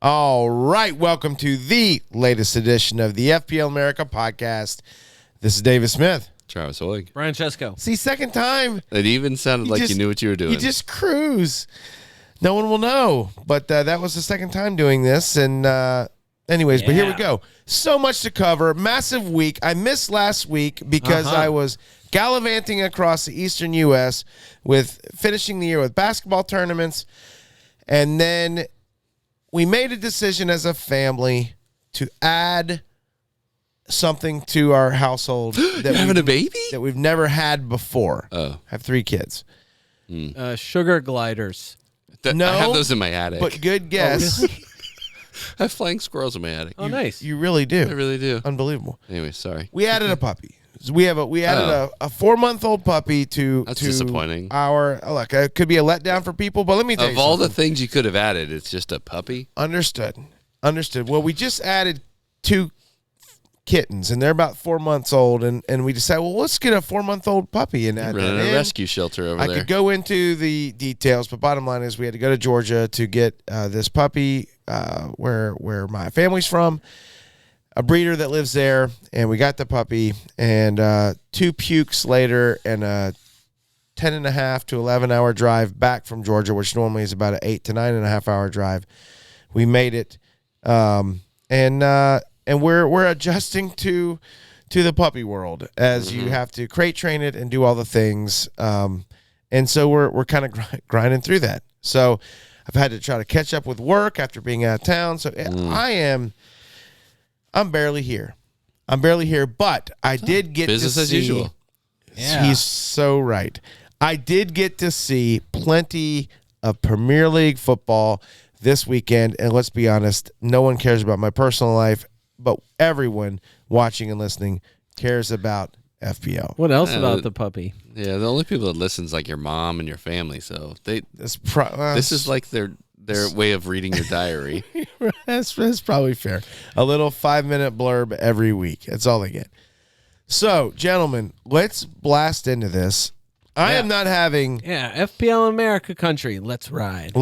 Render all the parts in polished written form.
All right, welcome to the latest edition of the FPL America podcast. This is David Smith. Travis Hoig. Francesco. See, second time. It even sounded like you knew what you were doing. You just cruise. No one will know, but that was the second time doing this. And anyways, but here we go. So much to cover. Massive week. I missed last week because I was gallivanting across the eastern U.S. with finishing the year with basketball tournaments. And then we made a decision as a family to add something to our household. You're having a baby? That we've never had before. Oh. I have 3 kids. Sugar gliders. No, I have those in my attic. But good guess. I have flying squirrels in my attic. Oh, nice. You really do. I really do. Unbelievable. Anyway, sorry. We added a puppy. We added a 4-month-old puppy to That's disappointing. Look, it could be a letdown for people, but let me tell you Of all something. the things you could have added, it's just a puppy. Understood. Well, we just added 2 kittens, and they're about 4 months old, and we decided, well, let's get a 4-month-old puppy and add Running that a in. rescue shelter over there. I could go into the details, but bottom line is we had to go to Georgia to get this puppy where my family's from, a breeder that lives there, and we got the puppy, and 2 pukes later and a 10.5 to 11-hour drive back from Georgia, which normally is about an 8 to 9.5-hour drive. We made it, and we're adjusting to the puppy world as you have to crate train it and do all the things, and so we're kind of grinding through that. So I've had to try to catch up with work after being out of town. So I'm barely here. But I did get business to as see, usual. Yeah. He's so right. I did get to see plenty of Premier League football this weekend, and let's be honest, no one cares about my personal life, but everyone watching and listening cares about FPL. What else about the puppy? Yeah, the only people that listens like your mom and your family, so this is like their way of reading your diary. That's probably fair. A little 5-minute blurb every week. That's all they get. So, gentlemen, let's blast into this. I am not having... Yeah, FPL America country. Let's ride.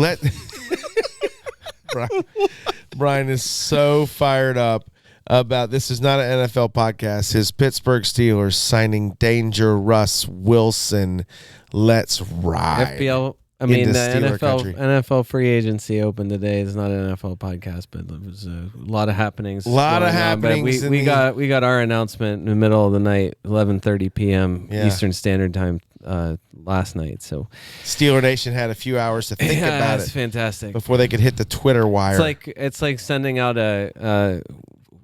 Brian is so fired up about this. Is not an NFL podcast. His Pittsburgh Steelers signing Danger Russ Wilson. Let's ride. FPL... I mean, the Steeler country. NFL free agency opened today. It's not an NFL podcast, but it was a lot of happenings. A lot of happenings. But we got our announcement in the middle of the night, 11:30 p.m. Eastern Standard Time last night. So Steeler Nation had a few hours to think about it's fantastic before they could hit the Twitter wire. It's like sending out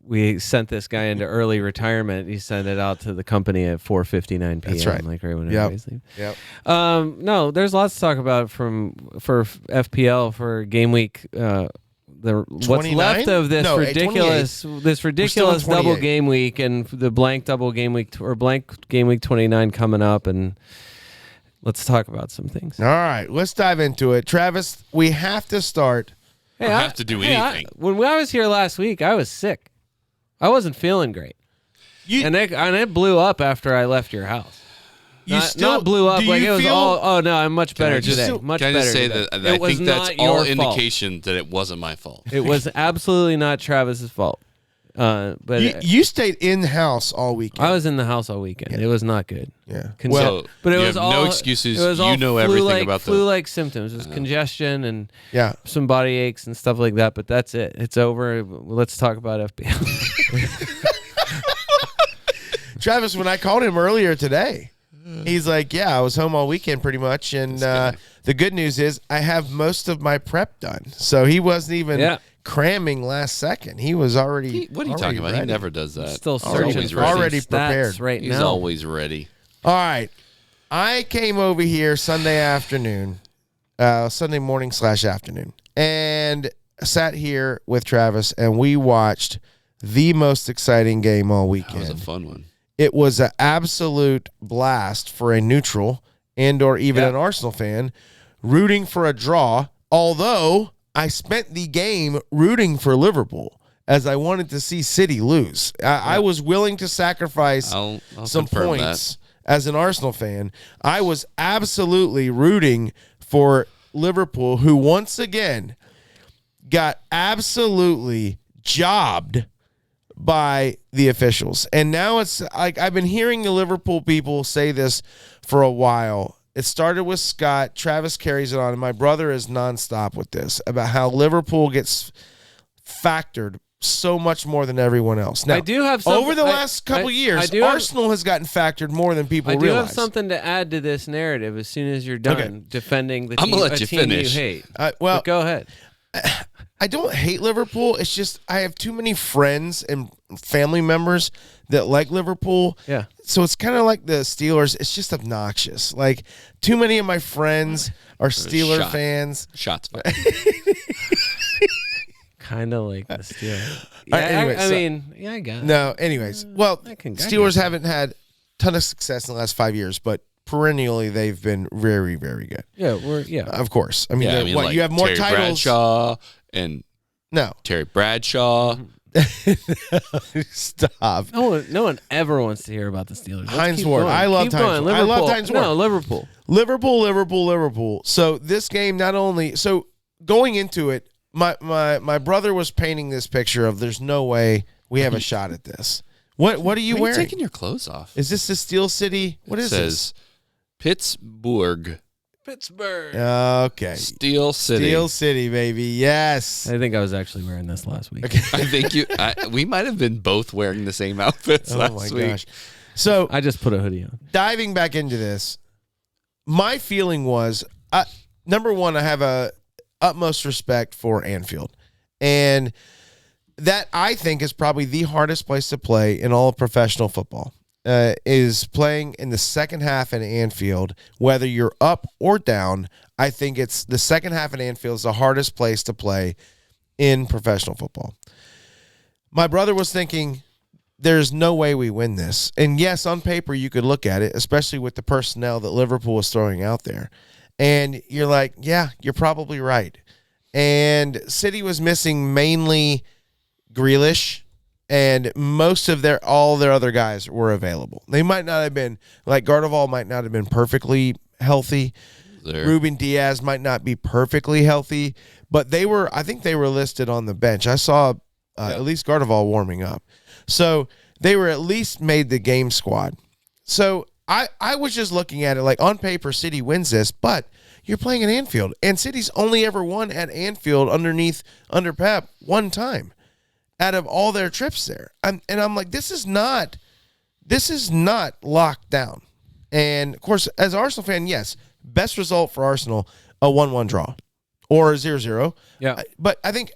we sent this guy into early retirement. He sent it out to the company at 4:59 p.m. That's right. Like right when everybody's leaving. Yep. No, there's lots to talk about for FPL for game week. What's left of this ridiculous double game week and the blank double game week or blank game week 29 coming up, and let's talk about some things. All right, let's dive into it. Travis, we have to start. I have to do anything. When I was here last week, I was sick. I wasn't feeling great. And it blew up after I left your house. Not blew up like it was all. Oh no, I'm much better today. Much better. Can I just say today. that I think that's all indication that it wasn't my fault. It was absolutely not Travis's fault. But you stayed in the house all weekend. I was in the house all weekend. Yeah. It was not good. Yeah. But it was all, no excuses. It was all everything about the flu-like symptoms. It was congestion and some body aches and stuff like that. But that's it. It's over. Let's talk about FPL. Travis, when I called him earlier today, he's like, "Yeah, I was home all weekend pretty much." And the good news is I have most of my prep done. So he wasn't even cramming last second. He was already. What are you talking about? Ready. He never does that. Still searching for already prepared right now. He's always ready. All right. I came over here Sunday morning / afternoon, and sat here with Travis, and we watched the most exciting game all weekend. That was a fun one. It was an absolute blast for a neutral and or even an Arsenal fan rooting for a draw, although I spent the game rooting for Liverpool as I wanted to see City lose. I was willing to sacrifice I'll some points as an Arsenal fan. I was absolutely rooting for Liverpool, who once again got absolutely jobbed by the officials. And now it's like I've been hearing the Liverpool people say this for a while. It started with Scott. Travis carries it on, and my brother is nonstop with this about how Liverpool gets factored so much more than everyone else. Now, I do have over the last couple years, Arsenal has gotten factored more than people realize. I do have something to add to this narrative as soon as you're done defending the I'm team, gonna let you finish. You hate. Well, but go ahead. I don't hate Liverpool. It's just I have too many friends and family members that like Liverpool. Yeah. So it's kind of like the Steelers. It's just obnoxious. Like too many of my friends are Steeler fans. Shots fired. Kind of like the Steelers. Yeah, anyways, I got it. No, anyways. Well, Steelers haven't had a ton of success in the last 5 years, but perennially they've been very, very good. Yeah, of course. I mean, like you have more Terry titles. Bradshaw and Terry Bradshaw. Stop. No one ever wants to hear about the Steelers. Heinz Ward. I love Heinz Ward. I love Heinz Ward. No, Liverpool. Liverpool. So this game going into it, my brother was painting this picture of there's no way we have a shot at this. What are you wearing? Taking your clothes off. Is this the Steel City? What is this? It says Pittsburgh. Okay. Steel City, baby. Yes. I think I was actually wearing this last week. Okay. I think we might have been both wearing the same outfits last week. Gosh. So I just put a hoodie on. Diving back into this, my feeling was, number one, I have a utmost respect for Anfield. And that, I think, is probably the hardest place to play in all of professional football. Is playing in the second half at Anfield, whether you're up or down. I think it's the second half at Anfield is the hardest place to play in professional football. My brother was thinking, there's no way we win this. And yes, on paper, you could look at it, especially with the personnel that Liverpool was throwing out there. And you're like, yeah, you're probably right. And City was missing mainly Grealish, and most of all their other guys were available. They might not have been, like Gardeval might not have been perfectly healthy. Ruben Diaz might not be perfectly healthy, but I think they were listed on the bench. I saw at least Gardeval warming up. So they were at least made the game squad. So I was just looking at it like on paper, City wins this, but you're playing at Anfield, and City's only ever won at Anfield under Pep one time out of all their trips there. And I'm like, this is not locked down. And of course, as an Arsenal fan, yes, best result for Arsenal, a 1-1 draw or a 0-0. Yeah. But I think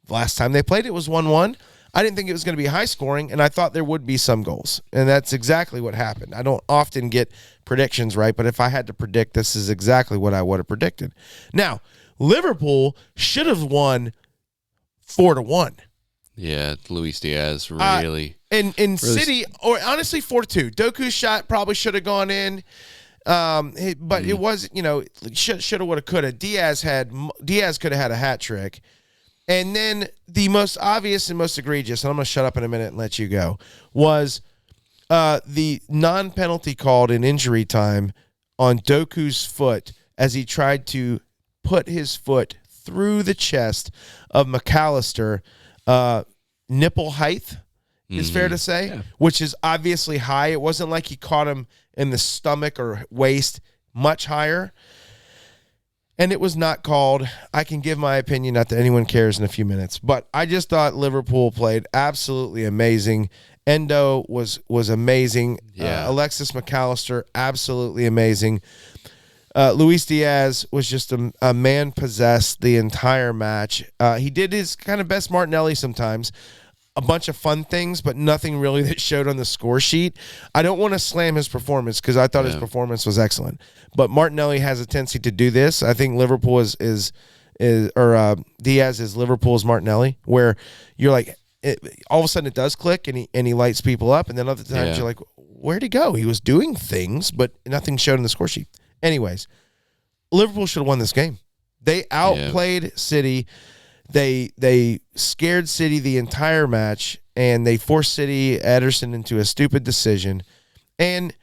last time they played it was 1-1. I didn't think it was going to be high scoring, and I thought there would be some goals. And that's exactly what happened. I don't often get predictions right, but if I had to predict, this is exactly what I would have predicted. Now, Liverpool should have won 4-1. Yeah, Luis Diaz really. In City, or honestly 4-2. Doku's shot probably should have gone in. But it was, shoulda, woulda, coulda. Diaz could have had a hat trick. And then the most obvious and most egregious, and I'm going to shut up in a minute and let you go, was the non-penalty called in injury time on Doku's foot as he tried to put his foot through the chest of McAllister. Nipple height is fair to say, which is obviously high. It wasn't like he caught him in the stomach or waist, much higher. And it was not called. I can give my opinion, not that anyone cares, in a few minutes. But I just thought Liverpool played absolutely amazing. Endo was amazing. Yeah. Alexis McAllister, absolutely amazing. Luis Diaz was just a man possessed the entire match. He did his kind of best Martinelli sometimes. A bunch of fun things, but nothing really that showed on the score sheet. I don't want to slam his performance because I thought his performance was excellent. But Martinelli has a tendency to do this. I think Liverpool Diaz is Liverpool's Martinelli, where you're like, all of a sudden it does click and he lights people up, and then other times you're like, where'd he go? He was doing things, but nothing showed in the score sheet. Anyways, Liverpool should have won this game. They outplayed City. They scared City the entire match, and they forced Ederson into a stupid decision. And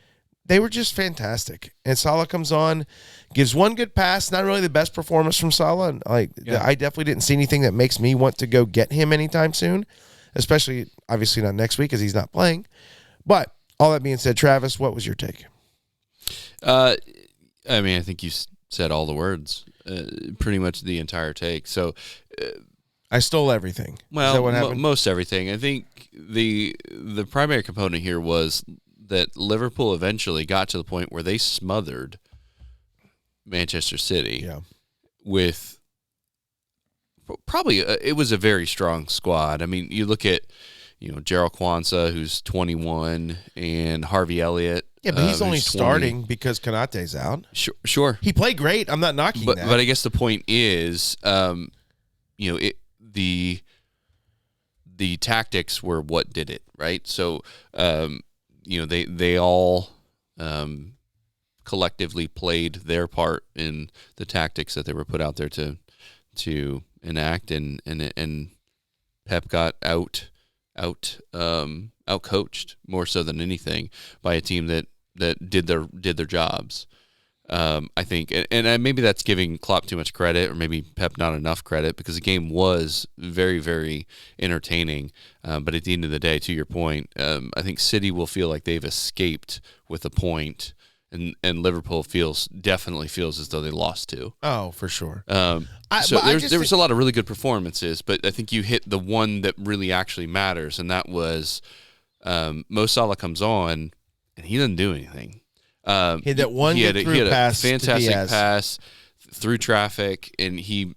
they were just fantastic. And Salah comes on, gives one good pass. Not really the best performance from Salah. I definitely didn't see anything that makes me want to go get him anytime soon, especially obviously not next week because he's not playing. But all that being said, Travis, what was your take? I think you said all the words, pretty much the entire take. So I stole everything. Well, is that what happened? Most everything. I think the primary component here was that Liverpool eventually got to the point where they smothered Manchester City with probably it was a very strong squad. I mean, you look at Gerald Kwanzaa, who's 21, and Harvey Elliott. Yeah, but he's only starting because Konate's out. Sure. He played great. I'm not knocking that. But I guess the point is, the tactics were what did it, right? So, they all collectively played their part in the tactics that they were put out there to enact, and Pep got out coached more so than anything by a team that did their jobs. I think, and maybe that's giving Klopp too much credit, or maybe Pep not enough credit, because the game was very, very entertaining. But at the end of the day, to your point, I think City will feel like they've escaped with a point, and Liverpool definitely feels as though they lost too. Oh, for sure. There was a lot of really good performances, but I think you hit the one that really actually matters, and that was Mo Salah comes on, and he doesn't do anything. He had that one he had a fantastic pass through traffic, and he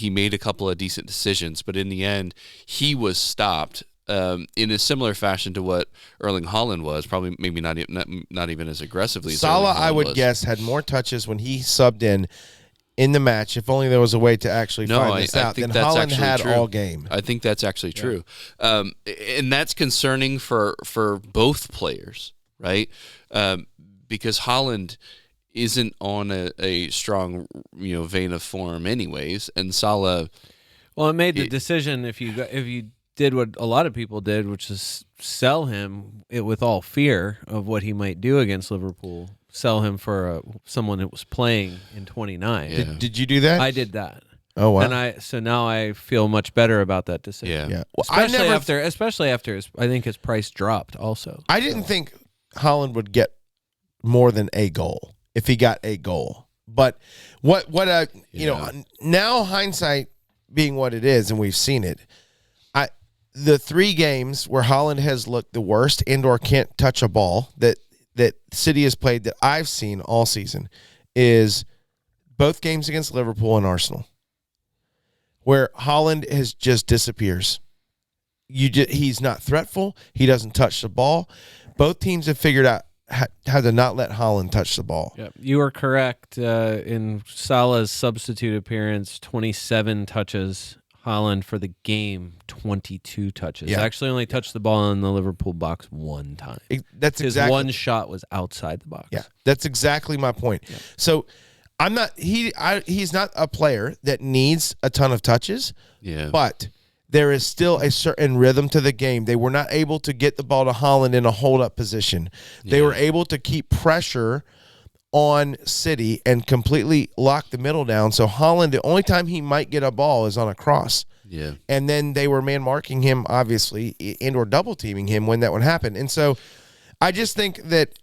made a couple of decent decisions, but in the end, he was stopped in a similar fashion to what Erling Haaland was. Probably, maybe not even as aggressively. Salah, as I would guess, had more touches when he subbed in the match. If only there was a way to actually find this out. Then Haaland had true. all game. I think that's actually true, and that's concerning for both players, right? Because Haaland isn't on a strong vein of form anyways, and Salah. Well, it made the decision if you did what a lot of people did, which is sell him with all fear of what he might do against Liverpool. Sell him for someone that was playing in 29. Yeah. Did you do that? I did that. Oh wow! And so now I feel much better about that decision. Yeah. Well, especially after I think his price dropped. Also, I didn't think Haaland would get more than a goal if he got a goal. But now hindsight being what it is, and we've seen it. The 3 games where Haaland has looked the worst and/or can't touch a ball that City has played that I've seen all season is both games against Liverpool and Arsenal, where Haaland just disappears. He's not threatful. He doesn't touch the ball. Both teams have figured out how to not let Haaland touch the ball. Yep. You are correct. In Salah's substitute appearance, 27 touches. Haaland for the game, 22 touches. Yeah. Actually only touched the ball in the Liverpool box one time. His one shot was outside the box. Yeah, that's exactly my point. Yeah. So he's not a player that needs a ton of touches, but there is still a certain rhythm to the game. They were not able to get the ball to Haaland in a hold-up position. They were able to keep pressure on City and completely lock the middle down. So Haaland, the only time he might get a ball is on a cross. Yeah. And then they were man-marking him, obviously, and/or double-teaming him when that would happen. And so I just think that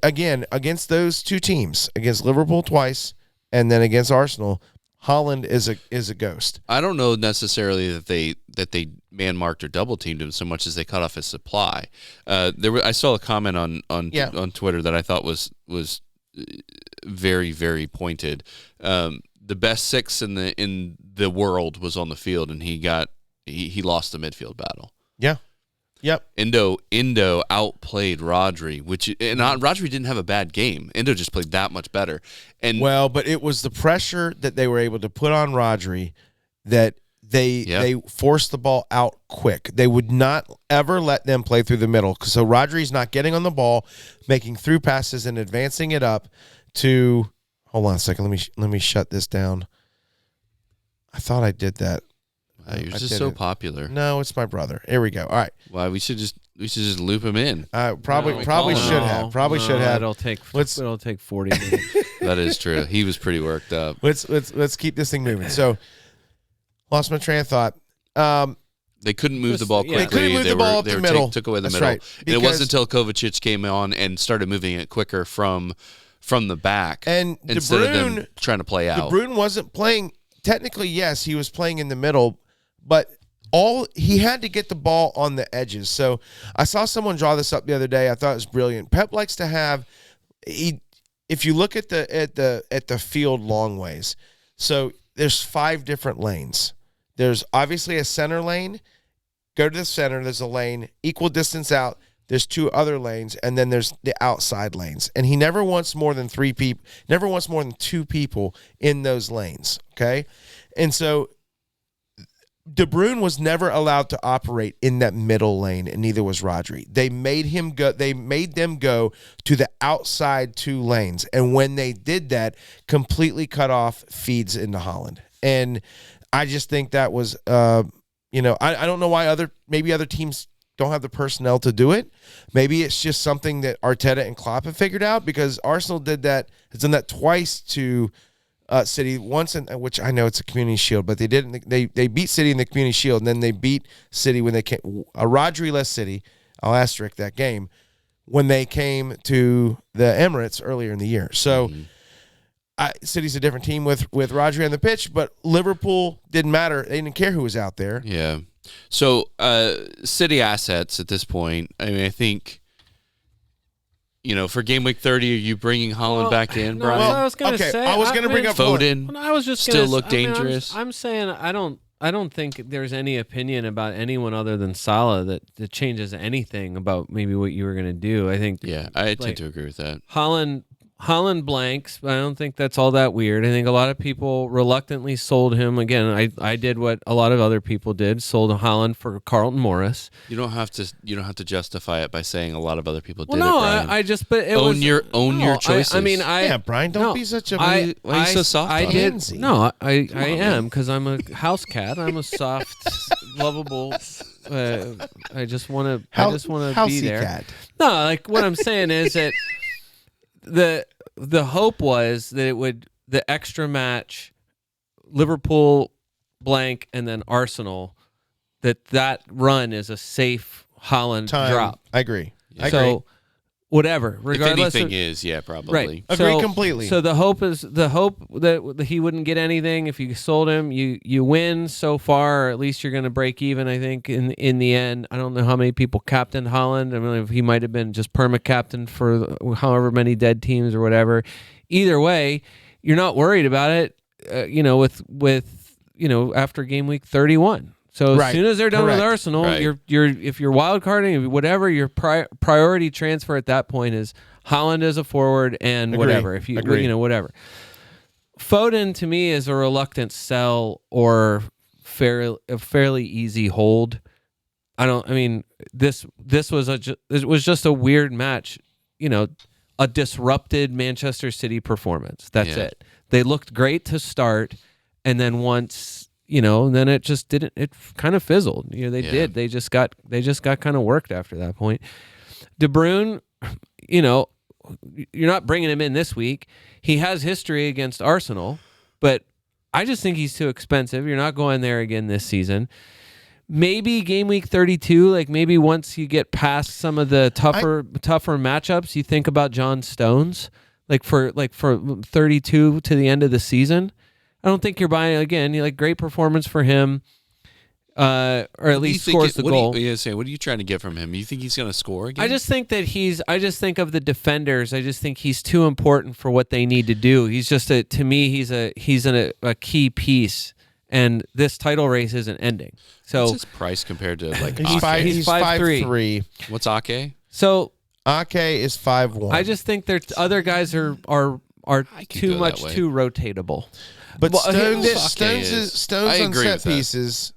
again, against those two teams, against Liverpool twice and then against Arsenal, Haaland is a ghost. I don't know necessarily that they man-marked or double-teamed him so much as they cut off his supply. I saw a comment on Twitter that I thought was very, very pointed. The best 6 in the world was on the field, and he lost the midfield battle. Yeah. Yep. Endo outplayed Rodri, and Rodri didn't have a bad game. Endo just played that much better. But it was the pressure that they were able to put on Rodri that they forced the ball out quick. They would not ever let them play through the middle. So Rodri's not getting on the ball, making through passes and advancing it up to. Hold on a second. Let me shut this down. I thought I did that. You're just so popular. No, it's my brother. Here we go. All right. Wow, we should just We should just loop him in. Probably should have. Probably should have. It'll take 40 minutes. That is true. He was pretty worked up. Let's keep this thing moving. So, lost my train of thought. They couldn't move the ball quickly. They couldn't move the ball up the middle. Took away the That's middle. right. And it wasn't until Kovacic came on and started moving it quicker from the back, and instead of them trying to play out. De Bruyne wasn't playing. Technically, yes, he was playing in the middle, but he had to get the ball on the edges. So I saw someone draw this up the other day. I thought it was brilliant. Pep likes to have if you look at the field long ways. So there's 5 different lanes. There's obviously a center lane. Go to the center. There's a lane equal distance out. There's 2 other lanes, and then there's the outside lanes. And he never wants more than 3 people. Never wants more than 2 people in those lanes. Okay, and so De Bruyne was never allowed to operate in that middle lane, and neither was Rodri. They made him go. They made them go to the outside 2 lanes, and when they did that, completely cut off feeds into Haaland. And I just think that was, I don't know why other teams don't have the personnel to do it. Maybe it's just something that Arteta and Klopp have figured out, because Arsenal has done that twice to City, once which I know it's a Community Shield, but they didn't. They beat City in the Community Shield, and then they beat City when they came. A Rodri-less City, I'll asterisk that game, when they came to the Emirates earlier in the year. So City's a different team with Rodri on the pitch, but Liverpool didn't matter. They didn't care who was out there. Yeah. So City assets at this point, I mean, I think, for game week 30, are you bringing Haaland back in, Brian? I was going to say. I was going to bring up Foden. I was just still look dangerous. I'm saying I don't think there's any opinion about anyone other than Salah that changes anything about maybe what you were going to do. I think. Yeah, I tend to agree with that. Haaland blanks, but I don't think that's all that weird. I think a lot of people reluctantly sold him. Again, I did what a lot of other people did, sold Haaland for Carlton Morris. You don't have to justify it by saying a but it, Brian. Own your choices. Brian, don't be such a. Why are you so soft? I am, because I'm a house cat. I'm a soft, lovable. I just want to be there. Cat. No, like what I'm saying is that. The hope was that it would the extra match Liverpool blank and then Arsenal that run is a safe Haaland drop. I agree. Whatever, regardless. If anything probably. Right. Agree completely. So the hope that he wouldn't get anything if you sold him. You win so far, or at least you're going to break even. I think in the end. I don't know how many people captained Haaland. I mean, if he might have been just perma-captained for however many dead teams or whatever. Either way, you're not worried about it. With after game week 31. So as soon as they're done with Arsenal, if you're wild carding, whatever your priority transfer at that point is Haaland as a forward and whatever. If you whatever. Foden to me is a reluctant sell or a fairly easy hold. This was just a weird match. A disrupted Manchester City performance. That's it. They looked great to start, and then once. Then it just didn't. It kind of fizzled. They did. They just got kind of worked after that point. De Bruyne, you're not bringing him in this week. He has history against Arsenal, but I just think he's too expensive. You're not going there again this season. Maybe game week 32, like maybe once you get past some of the tougher matchups, you think about John Stones, like for 32 to the end of the season. I don't think you're buying again. Great performance for him, or at least scores the goal. What are you trying to get from him? You think he's going to score again? I just think of the defenders. I just think he's too important for what they need to do. He's just to me, he's a key piece, and this title race isn't ending. So what's his price compared to he's 5'3". What's Ake? So Ake is 5'1". I just think other guys are too rotatable. But Stones on set pieces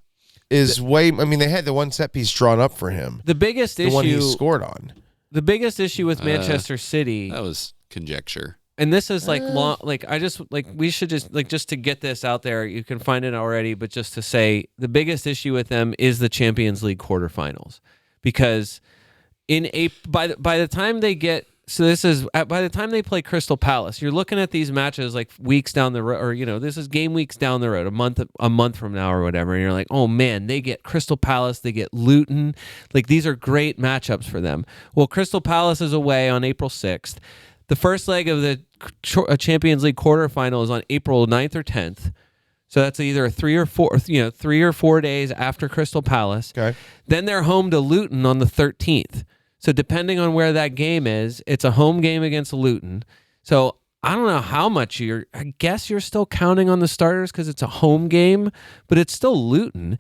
is way. I mean, they had the one set piece drawn up for him. The biggest issue, one he scored on. The biggest issue with Manchester City. That was conjecture. And this is long. We should just to get this out there. You can find it already, but just to say the biggest issue with them is the Champions League quarterfinals, because by the time they get. So this is by the time they play Crystal Palace, you're looking at these matches like weeks down the road, or this is game weeks down the road, a month from now or whatever, and you're like, oh man, they get Crystal Palace, they get Luton, like these are great matchups for them. Well, Crystal Palace is away on April 6th. The first leg of the Champions League quarterfinal is on April 9th or 10th. So that's either 3 or 4 days after Crystal Palace. Okay. Then they're home to Luton on the 13th. So depending on where that game is, it's a home game against Luton. So I don't know how much I guess you're still counting on the starters because it's a home game, but it's still Luton.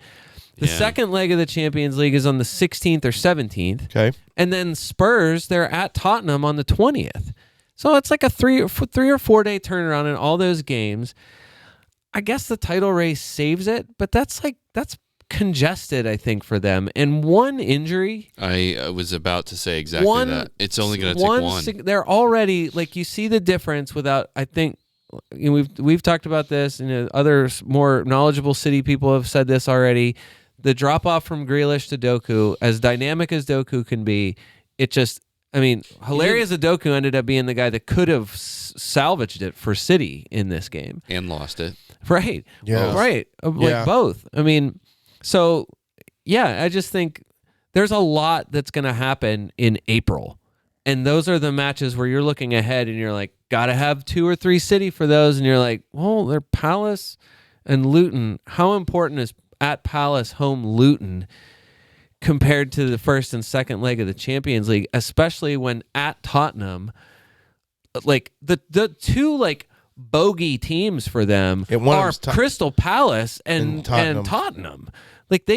The second leg of the Champions League is on the 16th or 17th. Okay. And then Spurs, they're at Tottenham on the 20th. So it's like a 3 or 4 day turnaround in all those games. I guess the title race saves it, but that's congested, I think, for them. And one injury. I was about to say exactly that. It's only going to take one. They're already, like, you see the difference without, I think, we've talked about this, and other more knowledgeable City people have said this already. The drop off from Grealish to Doku, as dynamic as Doku can be, it just, hilarious that Doku ended up being the guy that could have salvaged it for City in this game. And lost it. Right. Yeah. Right. Like both. So, yeah, I just think there's a lot that's going to happen in April. And those are the matches where you're looking ahead and you're like, got to have 2 or 3 City for those. And you're like, well, they're Palace and Luton. How important is at Palace home Luton compared to the first and second leg of the Champions League, especially when at Tottenham, like the two like bogey teams for them are Crystal Palace and Tottenham. Like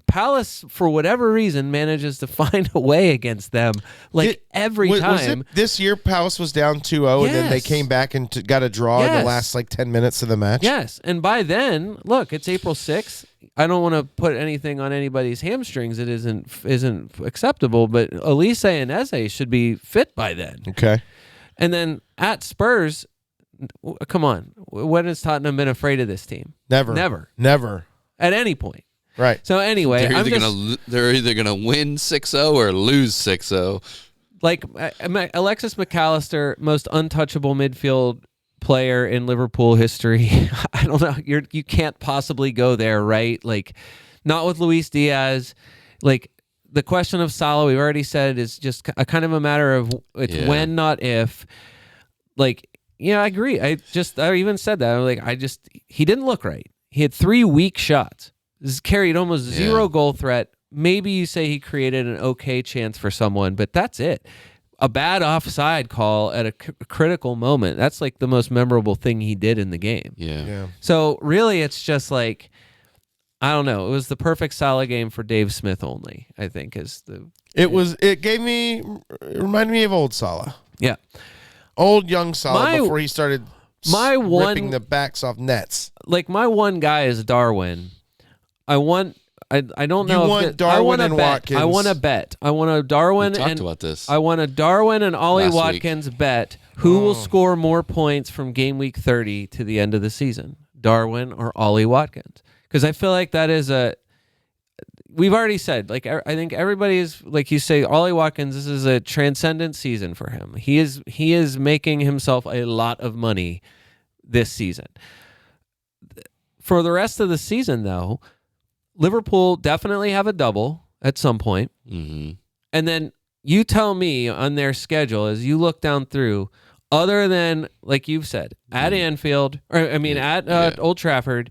Palace, for whatever reason, manages to find a way against them. Every time. Was it this year, Palace was down 2-0, and then they came back and got a draw in the last 10 minutes of the match? Yes, and by then, look, it's April 6th. I don't want to put anything on anybody's hamstrings that isn't acceptable, but Elise and Eze should be fit by then. Okay. And then at Spurs, come on, when has Tottenham been afraid of this team? Never. At any point. Right. So anyway, they're either gonna win 6-0 or lose 6-0. Like Alexis McAllister, most untouchable midfield player in Liverpool history. I don't know. You can't possibly go there, right? Like, not with Luis Diaz. Like, the question of Salah, we've already said, is just a kind of a matter of when, not if. Like, I agree. I even said that. I'm like, he didn't look right. He had 3 weak shots. This carried almost zero goal threat. Maybe you say he created an okay chance for someone, but that's it. A bad offside call at a critical moment. That's like the most memorable thing he did in the game. Yeah. So really, it's just like, I don't know. It was the perfect Salah game for Dave Smith only, I think, is the. It reminded me of old Salah. Yeah. Old young Salah before he started ripping the backs off nets. Like, my one guy is Darwin. I don't know. You want Darwin and Watkins. I want a bet. I want a Darwin. We talked about this. I want a Darwin and Ollie Watkins bet. Who will score more points from game week 30 to the end of the season? Darwin or Ollie Watkins? Because I feel like that is we've already said, like, I think everybody is, like you say, Ollie Watkins, this is a transcendent season for him. He is making himself a lot of money this season. For the rest of the season, though, Liverpool definitely have a double at some point. Mm-hmm. And then you tell me on their schedule, as you look down through, other than, like you've said, at Anfield, at Old Trafford,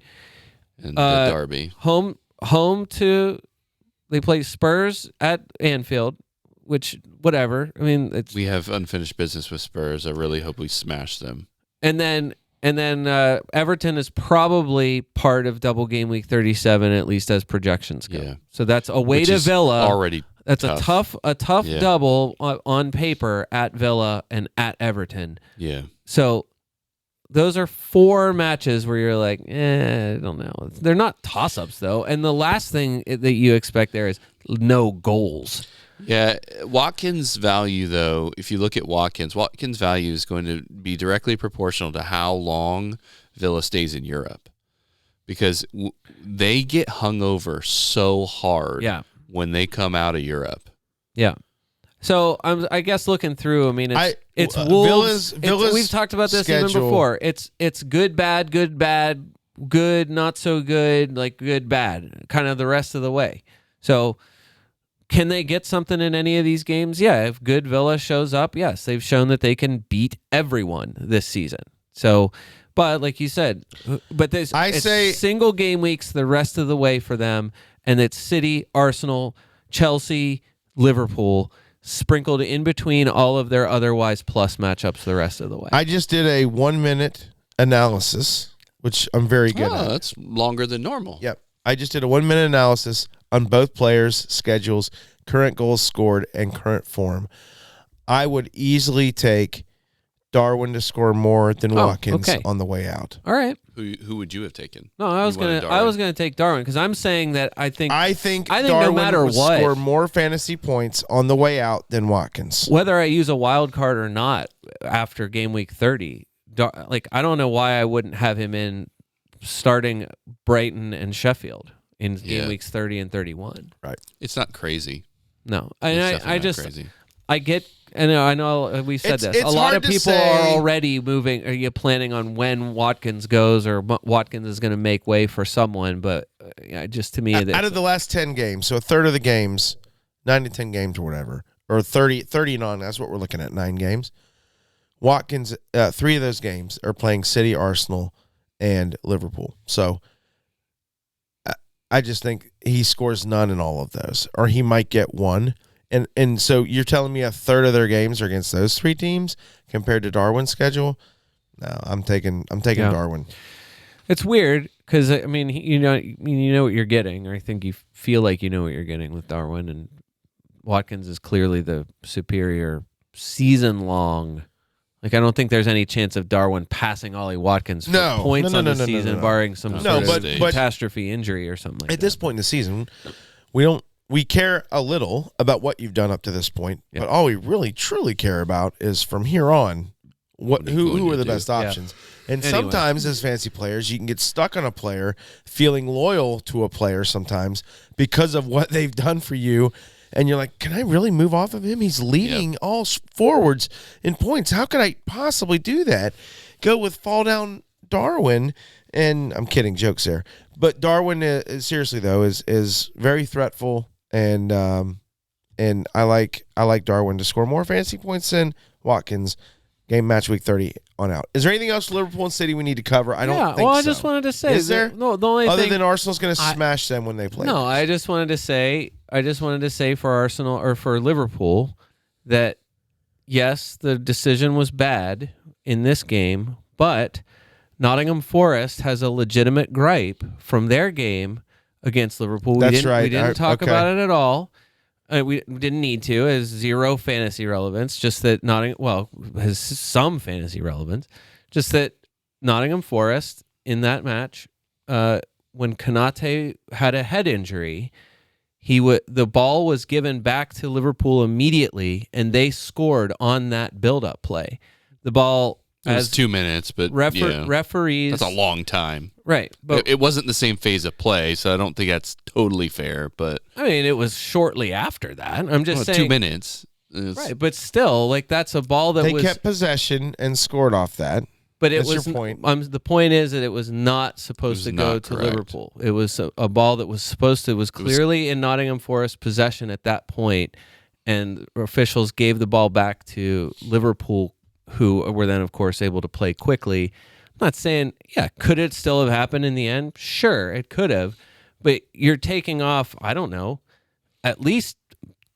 and the Derby, home to, they play Spurs at Anfield, which, whatever. we have unfinished business with Spurs. I really hope we smash them. And then Everton is probably part of double game week 37, at least as projections go. Yeah. So that's away to Villa. Already that's tough. a tough double on paper at Villa and at Everton. Yeah. So those are 4 matches where you're like, I don't know. They're not toss-ups, though. And the last thing that you expect there is no goals. Yeah, Watkins' value, though, if you look at Watkins' value is going to be directly proportional to how long Villa stays in Europe. Because they get hung over so hard when they come out of Europe. Yeah. So I guess looking through, I mean, it's Wolves. Villa's we've talked about this even before. It's good, bad, good, not so good, like good, bad, kind of the rest of the way. So can they get something in any of these games? Yeah, if good Villa shows up, yes, they've shown that they can beat everyone this season. So, but like you said, it's single game weeks the rest of the way for them, and it's City, Arsenal, Chelsea, Liverpool, sprinkled in between all of their otherwise plus matchups the rest of the way. I just did a 1-minute analysis, which I'm very good at. That's longer than normal. Yep. I just did a 1-minute analysis on both players' schedules, current goals scored, and current form. I would easily take Darwin to score more than Watkins on the way out. All right. Who would you have taken? No, I was gonna take Darwin because I'm saying that I think Darwin no matter would what, score more fantasy points on the way out than Watkins. Whether I use a wild card or not after game week 30, I don't know why I wouldn't have him in starting Brighton and Sheffield in game weeks 30 and 31. Right. It's not crazy. No, and I get. And I know we said this. It's a lot of people are already moving. Are you planning on when Watkins goes, or Watkins is going to make way for someone? But just to me, out of the last 10 games, so a third of the games, 9 to 10 games or whatever, or 30 and on. That's what we're looking at. 9 games. Watkins, 3 of those games are playing City, Arsenal, and Liverpool. So I just think he scores none in all of those, or he might get one. And so you're telling me a third of their games are against those 3 teams compared to Darwin's schedule? No, I'm taking Darwin. It's weird because I mean you know what you're getting, or I think you feel like you know what you're getting with Darwin, and Watkins is clearly the superior season long. Like I don't think there's any chance of Darwin passing Ollie Watkins for points on the season, barring some sort of catastrophe injury or something like that. At this point in the season, we care a little about what you've done up to this point, but all we really truly care about is from here on, who are the best options. Yeah. And sometimes as fantasy players, you can get stuck on a player, feeling loyal to a player sometimes because of what they've done for you. And you're like, can I really move off of him? He's leading all forwards in points. How could I possibly do that? Go with fall down Darwin. And I'm kidding, jokes there. But Darwin, seriously though, is very threatful. And I like Darwin to score more fantasy points than Watkins. Game match week 30 on out. Is there anything else Liverpool and City we need to cover? I don't think so. I just wanted to say. Is there? No, the only other thing, than Arsenal's going to smash them when they play. No, I just wanted to say for Arsenal or for Liverpool that yes, the decision was bad in this game, but Nottingham Forest has a legitimate gripe from their game against Liverpool. That's right. We didn't talk about it at all. We didn't need to. It has zero fantasy relevance. Just that has some fantasy relevance. Just that Nottingham Forest in that match, when Konate had a head injury, the ball was given back to Liverpool immediately, and they scored on that build-up play. The ball. It was 2 minutes, but referees. That's a long time. Right. But it wasn't the same phase of play, so I don't think that's totally fair. But I mean, it was shortly after that. I'm just saying. 2 minutes. Right, but still, that's a ball that they kept possession and scored off that. But That's your point. The point is that it was not supposed to go to Liverpool. It was a ball that was clearly in Nottingham Forest possession at that point, and officials gave the ball back to Liverpool, who were then, of course, able to play quickly. I'm not saying, could it still have happened in the end? Sure, it could have. But you're taking off, I don't know, at least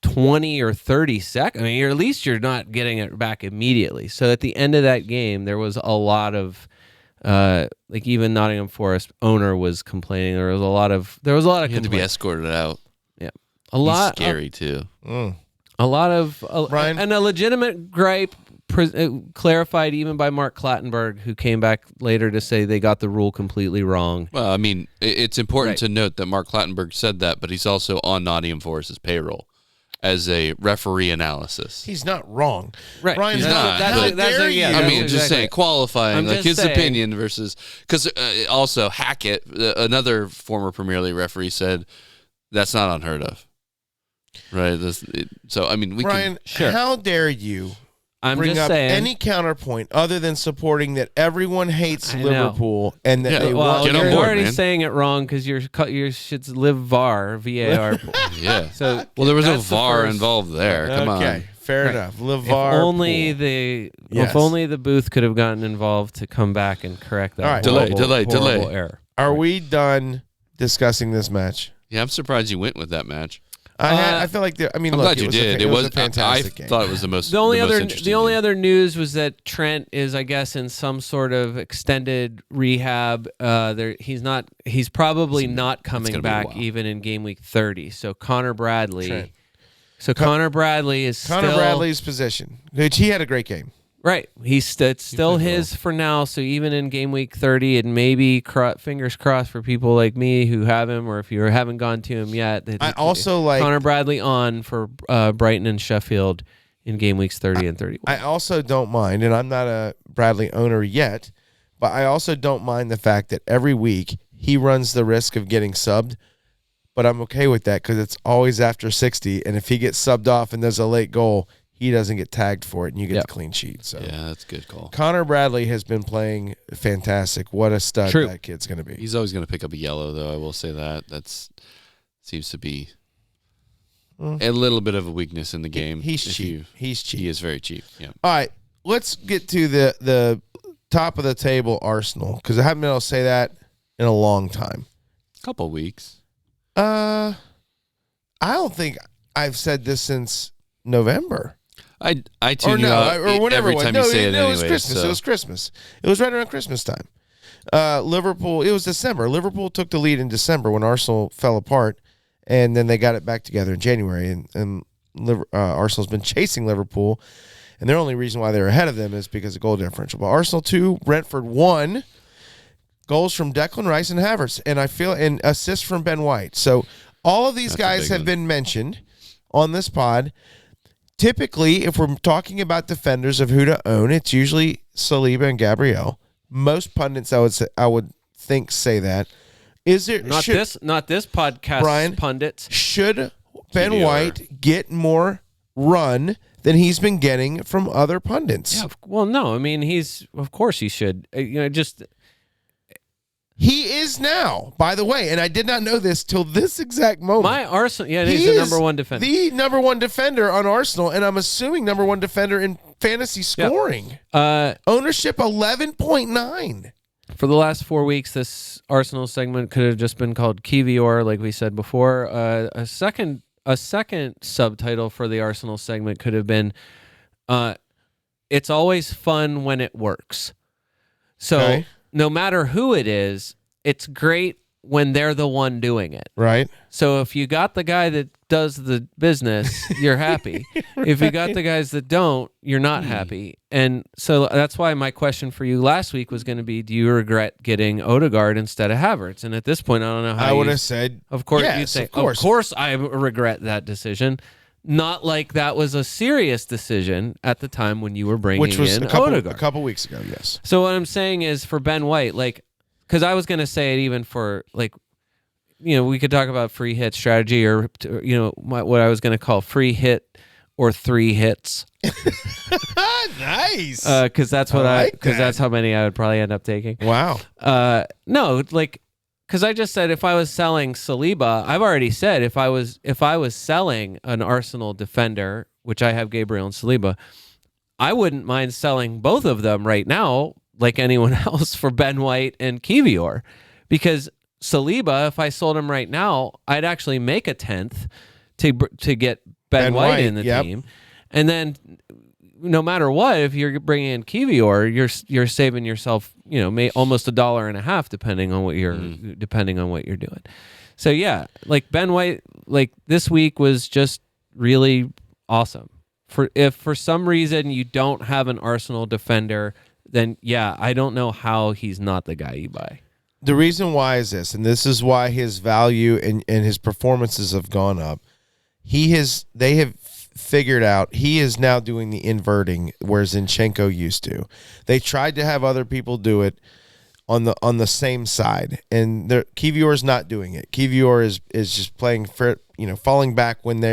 20 or 30 seconds. I mean, at least you're not getting it back immediately. So at the end of that game, there was a lot of, even Nottingham Forest owner was complaining. There was a lot of You had to be escorted out. Yeah. He's scary, too. A lot of, Brian? And a legitimate gripe clarified even by Mark Clattenburg, who came back later to say they got the rule completely wrong. Well, I mean, it's important to note that Mark Clattenburg said that, but he's also on Nottingham Forest's payroll as a referee analysis. He's not wrong. Right. Brian's he's not. Just saying, qualifying like his opinion versus... Because also Hackett, another former Premier League referee, said that's not unheard of. Right. So I mean, Brian, how dare you? I'm bring just up saying. any counterpoint other than supporting that everyone hates Liverpool and that they want. Get on you're board, already man. saying it wrong because your shit's live VAR. Yeah. So there was no VAR involved there. Come on. Okay, fair enough. Live VAR. If only the booth could have gotten involved to come back and correct that. All right. Delay error. Are we done discussing this match? Yeah, I'm surprised you went with that match. I feel like I'm glad you did. It was a fantastic game. I thought it was the most. The only interesting other news was that Trent is, I guess, in some sort of extended rehab. He's probably not coming back even in game week 30. So Connor Bradley. Trent. Connor Bradley is Connor Bradley's position, which he had a great game. Right. It's still his for now. So even in game week 30, and maybe fingers crossed for people like me who have him, or if you haven't gone to him yet. I also like Connor Bradley on for Brighton and Sheffield in game weeks 30 and 31. I also don't mind, and I'm not a Bradley owner yet, but I also don't mind the fact that every week he runs the risk of getting subbed. But I'm okay with that because it's always after 60, and if he gets subbed off and there's a late goal, he doesn't get tagged for it, and you get the clean sheet. So yeah, that's a good call. Connor Bradley has been playing fantastic. What a stud that kid's going to be. He's always going to pick up a yellow, though. I will say that. Seems to be a little bit of a weakness in the game. He's cheap. He's cheap. He is very cheap. Yeah. All right, let's get to the top of the table Arsenal, because I haven't been able to say that in a long time. Couple weeks. I don't think I've said this since November. I tune you out every time you say it anyway. It was Christmas. It was Christmas. It was right around Christmas time. Liverpool, it was December. Liverpool took the lead in December when Arsenal fell apart, and then they got it back together in January. And Arsenal's been chasing Liverpool, and their only reason why they're ahead of them is because of goal differential. But Arsenal 2, Brentford 1, goals from Declan Rice and Havertz, and assists from Ben White. So all of these guys have been mentioned on this pod. Typically, if we're talking about defenders of who to own, it's usually Saliba and Gabriel. Most pundits, I would think, say that. Is there not this podcast, Brian, pundits? Should Ben White get more run than he's been getting from other pundits? Yeah. Well, no. I mean, of course he should. He is now, by the way, and I did not know this till this exact moment. My Arsenal, he's the number one defender. The number one defender on Arsenal, and I'm assuming number one defender in fantasy scoring. Ownership 11.9. For the last 4 weeks, this Arsenal segment could have just been called Kivior, like we said before. A second subtitle for the Arsenal segment could have been, "It's always fun when it works." So no matter who it is, it's great when they're the one doing it. Right. So if you got the guy that does the business, you're happy. If you got the guys that don't, you're not happy. And so that's why my question for you last week was going to be, do you regret getting Odegaard instead of Havertz? And at this point, I don't know how I would have said, of course, yes, you'd say, of course I regret that decision. Not like that was a serious decision at the time when you were bringing in Odegaard. A couple weeks ago, yes. So what I'm saying is for Ben White, because I was going to say it even for, we could talk about free hit strategy or, what I was going to call free hit or 3 hits. Nice. Because that's that's how many I would probably end up taking. Wow. No, because I just said if I was selling Saliba, I've already said if I was selling an Arsenal defender, which I have Gabriel and Saliba, I wouldn't mind selling both of them right now, like anyone else, for Ben White and Kivior, because Saliba, if I sold him right now, I'd actually make a 10th to get Ben White in the team, and then no matter what, if you're bringing in Kivior, you're saving yourself, almost $1.50 depending on what you're doing. So yeah, Ben White, this week was just really awesome. If for some reason you don't have an Arsenal defender, then yeah, I don't know how he's not the guy you buy. The reason why is this, and this is why his value and his performances have gone up. They have figured out he is now doing the inverting where Zinchenko used to. They tried to have other people do it. on the same side, and Kivior is not doing it. Kivior is just playing for, falling back when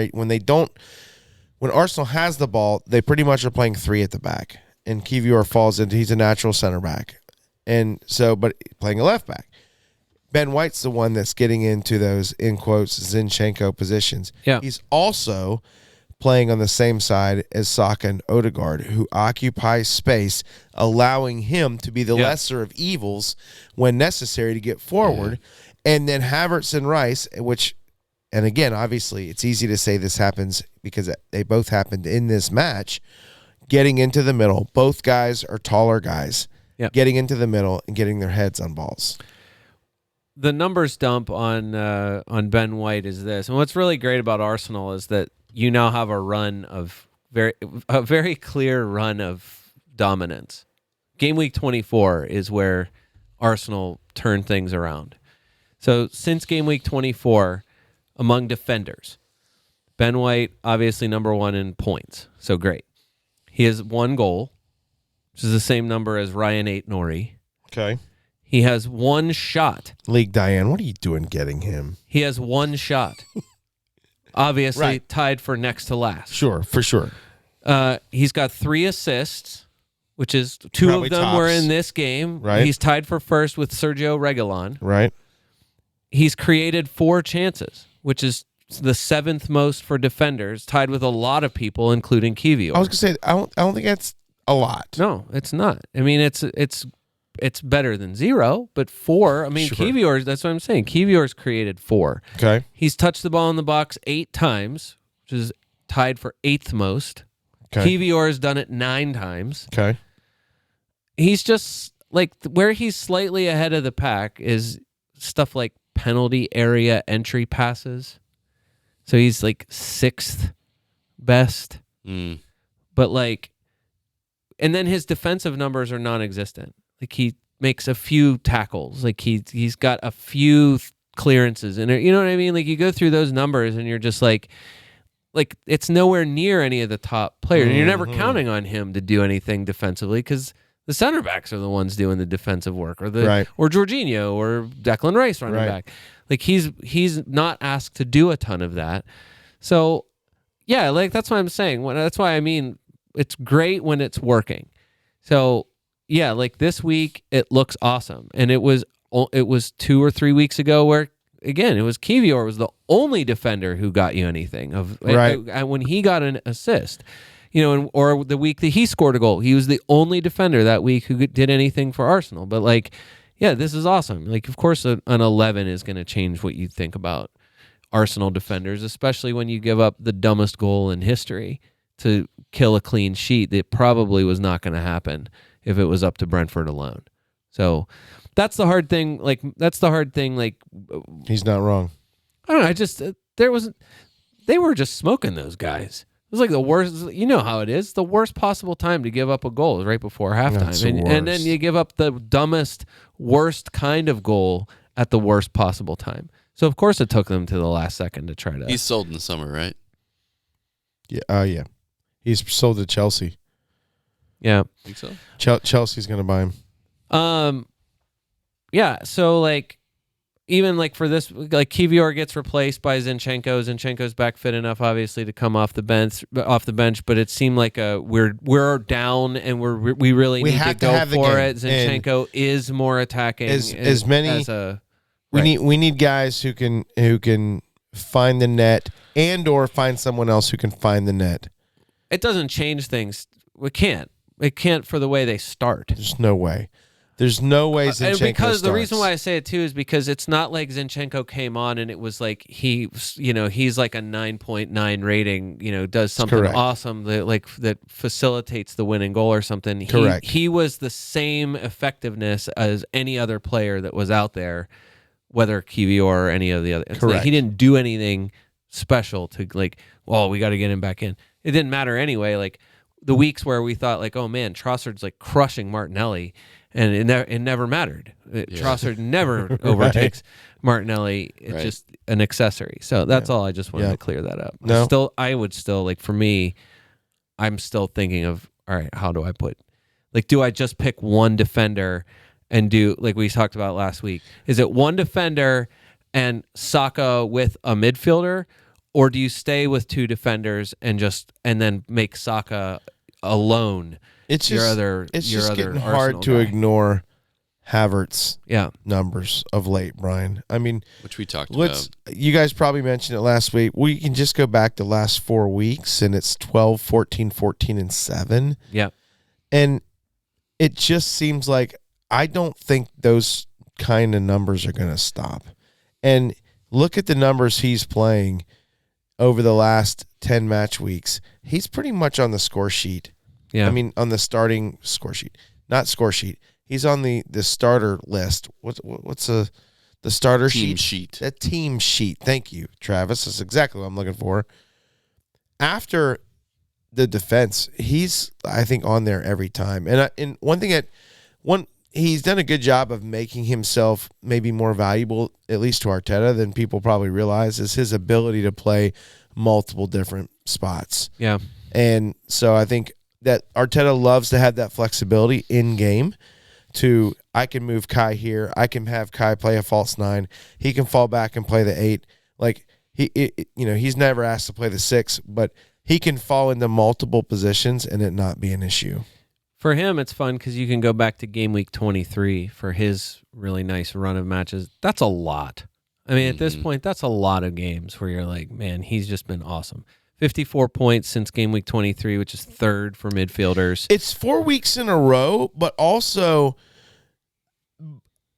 Arsenal has the ball, they pretty much are playing 3 at the back, and Kivior falls into, he's a natural center back, and so but playing a left back. Ben White's the one that's getting into those, in quotes, Zinchenko positions. Yeah. He's also playing on the same side as Saka and Odegaard, who occupies space, allowing him to be the lesser of evils when necessary to get forward. And then Havertz and Rice, and again, obviously, it's easy to say this happens because they both happened in this match, getting into the middle. Both guys are taller guys, getting into the middle and getting their heads on balls. The numbers dump on Ben White is this, and what's really great about Arsenal is that you now have a very clear run of dominance. Game week 24 is where Arsenal turned things around. So since game week 24, among defenders, Ben White obviously number 1 in points, so great. He has 1 goal, which is the same number as Ryan Ait-Nouri. Okay. He has 1 shot. League Diane, what are you doing getting him? He has 1 shot. Obviously tied for next to last. Sure, for sure. He's got 3 assists, which is 2 Probably of them tops. were in this game. Right. He's tied for first with Sergio Reguilon. Right. He's created 4 chances, which is the 7th most for defenders, tied with a lot of people, including Kivior. I was going to say, I don't think that's a lot. No, it's not. I mean, it's better than 0, but 4. I mean, Sure. Kivior's, that's what I'm saying. Kivior's created 4. Okay. He's touched the ball in the box 8 times, which is tied for 8th most. Okay. Kivior's done it 9 times. Okay. He's just like where he's slightly ahead of the pack is stuff like penalty area entry passes. So he's like 6th best. But like, and then his defensive numbers are non-existent. Like he makes a few tackles. Like he's got a few clearances, and you know what I mean. Like you go through those numbers, and you're just like it's nowhere near any of the top players. And you're never counting on him to do anything defensively because the center backs are the ones doing the defensive work, or or Jorginho or Declan Rice running back. Like he's not asked to do a ton of that. So yeah, like that's what I'm saying. That's why I mean it's great when it's working. So. Yeah, like this week it looks awesome, and it was 2 or 3 weeks ago where again it was Kivior was the only defender who got you anything when he got an assist, or the week that he scored a goal, he was the only defender that week who did anything for Arsenal. But like, yeah, this is awesome. Like, of course, an 11 is going to change what you think about Arsenal defenders, especially when you give up the dumbest goal in history to kill a clean sheet. That probably was not going to happen if it was up to Brentford alone. So that's the hard thing. Like, he's not wrong. I don't know. They were just smoking those guys. It was like the worst, you know how it is. The worst possible time to give up a goal is right before halftime. And then you give up the dumbest, worst kind of goal at the worst possible time. So of course it took them to the last second to try to. He's sold in the summer, right? Yeah. Yeah. He's sold to Chelsea. Yeah. Think so? Chelsea's going to buy him. Yeah, so like even like for this, like Kivior gets replaced by Zinchenko. Zinchenko's back fit enough obviously to come off the bench, but it seemed like we're down and we really need to go for it. Zinchenko is more attacking we need guys who can find the net and or find someone else who can find the net. It doesn't change things. It can't for the way they start. There's no way Zinchenko because the starts. reason why I say it too is because it's not like Zinchenko came on and it was like he's like a 9.9 rating, does something awesome that facilitates the winning goal or something. Correct. He was the same effectiveness as any other player that was out there, whether Kivior or any of the other. Correct. Like he didn't do anything special to we got to get him back in. It didn't matter anyway. Like the weeks where we thought like, oh man, Trossard's like crushing Martinelli, and it never mattered. Trossard never overtakes Martinelli. It's just an accessory. So that's all. I just wanted to clear that up. No. I would still like, for me, I'm still thinking of, all right, how do I put, like, do I just pick one defender and do like we talked about last week? Is it one defender and Saka with a midfielder, or do you stay with two defenders and then make Saka alone? It's just getting Arsenal hard to guy? ignore Havertz numbers of late, Brian. I mean, which we talked about. You guys probably mentioned it last week. We can just go back the last 4 weeks, and it's 12, 14, 14, and 7. Yeah. And it just seems like I don't think those kind of numbers are going to stop. And look at the numbers he's playing over the last 10 match weeks. He's pretty much on the score sheet. Yeah. I mean, on the starting score sheet, not score sheet. He's on the starter list. What's the starter team sheet? That team sheet. Thank you, Travis. That's exactly what I'm looking for. After the defense, he's, I think, on there every time. And one thing he's done a good job of making himself maybe more valuable, at least to Arteta, than people probably realize, is his ability to play multiple different spots. Yeah. And so I think that Arteta loves to have that flexibility in game. I can move Kai here. I can have Kai play a false 9. He can fall back and play the 8. Like he's never asked to play the 6, but he can fall into multiple positions and it not be an issue. For him, it's fun because you can go back to game week 23 for his really nice run of matches. That's a lot. I mean, at this point, that's a lot of games where you're like, man, he's just been awesome. 54 points since game week 23, which is third for midfielders. It's 4 weeks in a row, but also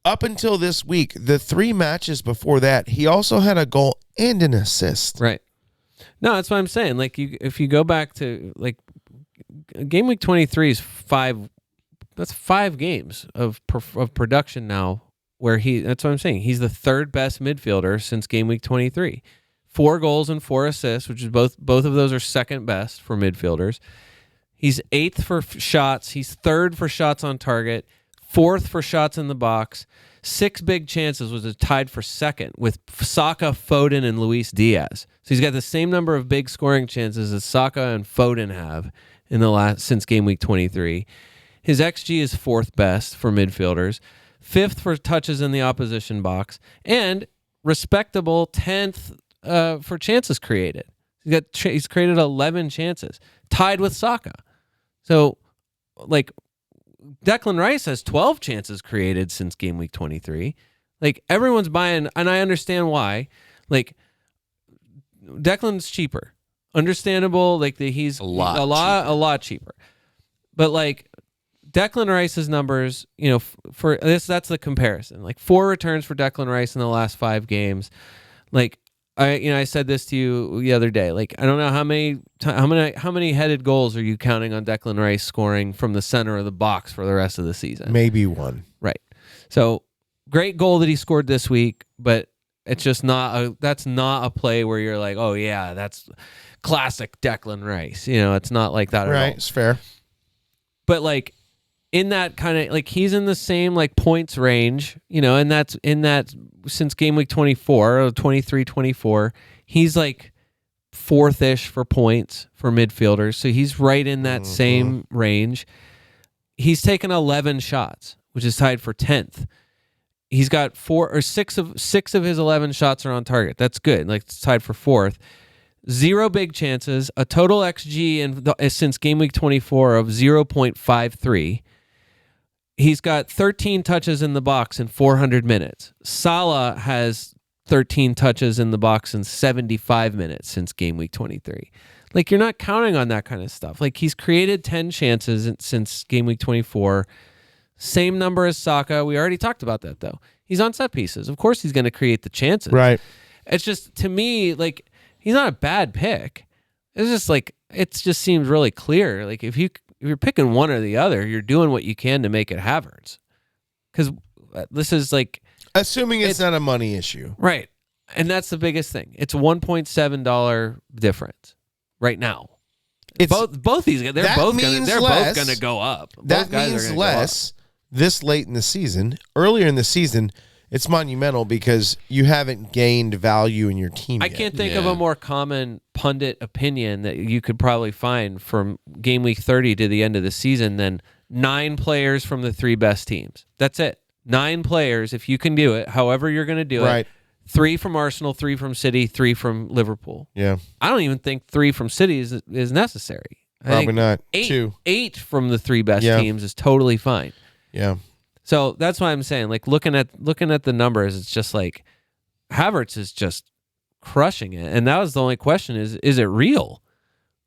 up until this week, the 3 matches before that, he also had a goal and an assist. Right. No, that's what I'm saying. Like, if you go back to like game week 23 is 5. That's 5 games of production now. That's what I'm saying. He's the third best midfielder since game week 23. 4 goals and 4 assists, which is both of those are second best for midfielders. He's 8th for shots. He's 3rd for shots on target, 4th for shots in the box. 6 big chances, was tied for second with Saka, Foden, and Luis Diaz. So he's got the same number of big scoring chances as Saka and Foden have since game week 23. His XG is 4th best for midfielders, 5th for touches in the opposition box, and respectable 10th for chances created. He's created 11 chances, tied with Saka. So, like, Declan Rice has 12 chances created since game week 23. Like, everyone's buying, and I understand why. Like, Declan's cheaper. Understandable, like he's a lot cheaper. But like Declan Rice's numbers, for this, that's the comparison. Like 4 returns for Declan Rice in the last 5 games. Like I said this to you the other day. Like, I don't know how many headed goals are you counting on Declan Rice scoring from the center of the box for the rest of the season? Maybe 1. Right. So great goal that he scored this week, but it's just that's not a play where you're like, oh yeah, that's classic Declan Rice. It's not like that at all. Right, it's fair. But like in that kind of like he's in the same like points range, and that's in that since game week 24 or 23-24, he's like 4th-ish for points for midfielders. So he's right in that same range. He's taken 11 shots, which is tied for 10th. He's got 6 of his 11 shots are on target. That's good. Like, it's tied for 4th. 0 big chances, a total XG since game week 24 of 0.53. He's got 13 touches in the box in 400 minutes. Salah has 13 touches in the box in 75 minutes since game week 23. Like, you're not counting on that kind of stuff. Like, he's created 10 chances since game week 24. Same number as Saka. We already talked about that, though. He's on set pieces. Of course he's going to create the chances. Right. It's just, to me, like, he's not a bad pick. It's just like, it just seems really clear. Like, if you're picking one or the other, you're doing what you can to make it Havertz. Because this is like... Assuming it's not a money issue. Right. And that's the biggest thing. It's a $1.7 difference right now. Both these guys, they're both going to go up. That means less this late in the season. Earlier in the season, it's monumental because you haven't gained value in your team I can't think of a more common pundit opinion that you could probably find from game week 30 to the end of the season than 9 players from the 3 best teams. That's it. 9 players, if you can do it, however you're going to do it. 3 from Arsenal, 3 from City, 3 from Liverpool. Yeah. I don't even think 3 from City is necessary. Probably not. 2. 8 from the 3 best teams is totally fine. Yeah. So that's why I'm saying, like, looking at the numbers, it's just like Havertz is just crushing it. And that was the only question is it real?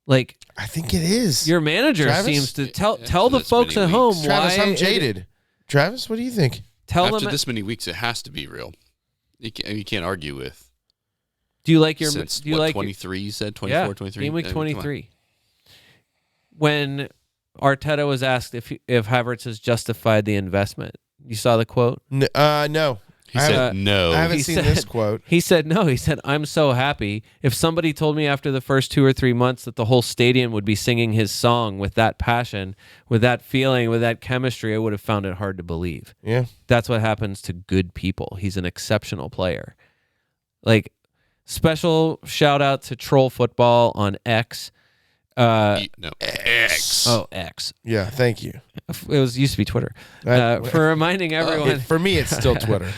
Like, I think it is. Your manager Travis? Seems to tell the folks at home Travis, why I'm jaded. Travis, what do you think? After this many weeks, it has to be real. You can't argue with. Do you like your? Since, do you like 23? You said 24, 23. Game week 23. When Arteta was asked if Havertz has justified the investment, you saw the quote. No. He said no. I haven't seen this quote. He said no. He said, "I'm so happy. If somebody told me after the first 2 or 3 months that the whole stadium would be singing his song with that passion, with that feeling, with that chemistry, I would have found it hard to believe." Yeah. That's what happens to good people. He's an exceptional player. Like, special shout out to Troll Football on X. X. Oh, X. Yeah, thank you. It used to be Twitter. For reminding everyone. For me, it's still Twitter.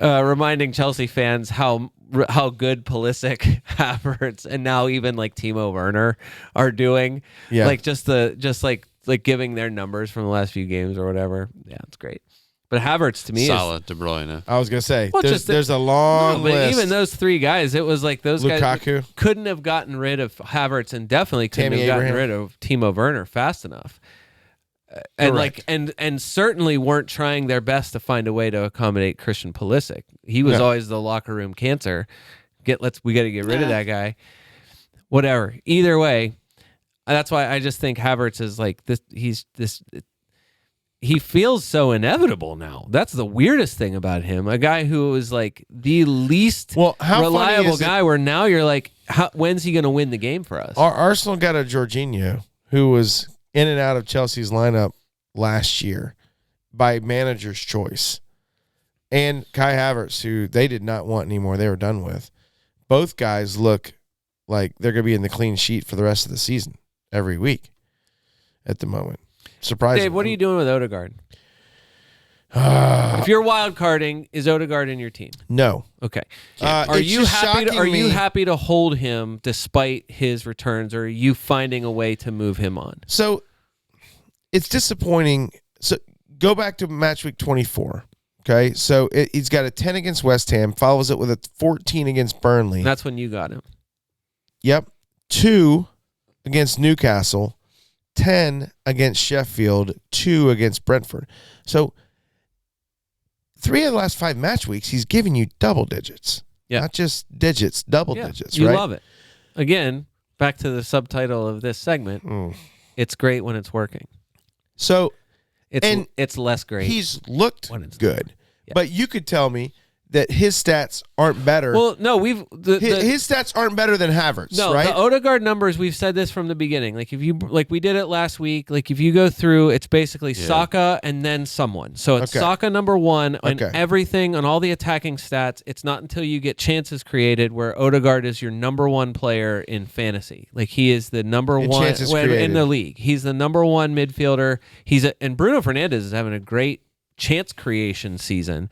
Reminding Chelsea fans how good Pulisic, Havertz, and now even like Timo Werner are doing. Yeah. Like just giving their numbers from the last few games or whatever. Yeah, it's great. But Havertz to me Salah, De Bruyne. I was gonna say there's a long but list. Even those 3 guys, it was like those Lukaku. guys couldn't have gotten rid of Havertz and definitely couldn't have gotten rid of Timo Werner fast enough. And certainly weren't trying their best to find a way to accommodate Christian Pulisic. He was always the locker room cancer. We got to get rid of that guy. Whatever. Either way, that's why I just think Havertz is like this. He feels so inevitable now. That's the weirdest thing about him. A guy who was like the least reliable guy, where now you're like, when's he going to win the game for us? Arsenal got a Jorginho who was in and out of Chelsea's lineup last year by manager's choice. And Kai Havertz, who they did not want anymore, they were done with. Both guys look like they're going to be in the clean sheet for the rest of the season every week at the moment. Surprising. Dave, what are you doing with Odegaard? If you're wild carding, is Odegaard in your team? No. Okay. Are you happy to hold him despite his returns, or are you finding a way to move him on? So it's disappointing. So go back to match week 24. Okay. So he's got a 10 against West Ham, follows it with a 14 against Burnley. That's when you got him. Yep. 2 against Newcastle, 10 against Sheffield, 2 against Brentford. So 3 of the last 5 match weeks, he's giving you double digits. Yeah. Not just digits, double digits, you right? You love it. Again, back to the subtitle of this segment, it's great when it's working. So it's less great. He's looked good. Yeah. But you could tell me that his stats aren't better. Well, no, his stats aren't better than Havertz. No, right? The Odegaard numbers, we've said this from the beginning. Like we did it last week. Like if you go through, it's basically Saka and then someone. So it's Saka number 1 on everything, on all the attacking stats. It's not until you get chances created where Odegaard is your number 1 player in fantasy. Like he is the number 1 in the league. He's the number 1 midfielder. And Bruno Fernandes is having a great chance creation season.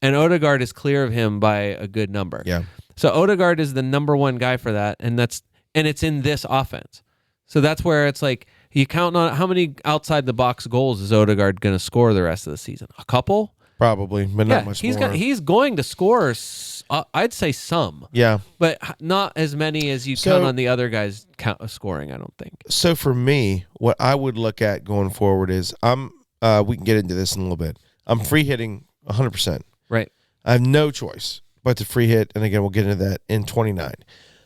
And Odegaard is clear of him by a good number. Yeah. So Odegaard is the number 1 guy for that, and it's in this offense. So that's where it's like you count on how many outside the box goals is Odegaard going to score the rest of the season? A couple? Probably, but not much more. He's going to score, I'd say some. Yeah. But not as many as you count on the other guys scoring, I don't think. So for me, what I would look at going forward is we can get into this in a little bit. I'm free hitting 100%. Right. I have no choice but to free hit, and again, we'll get into that in 29.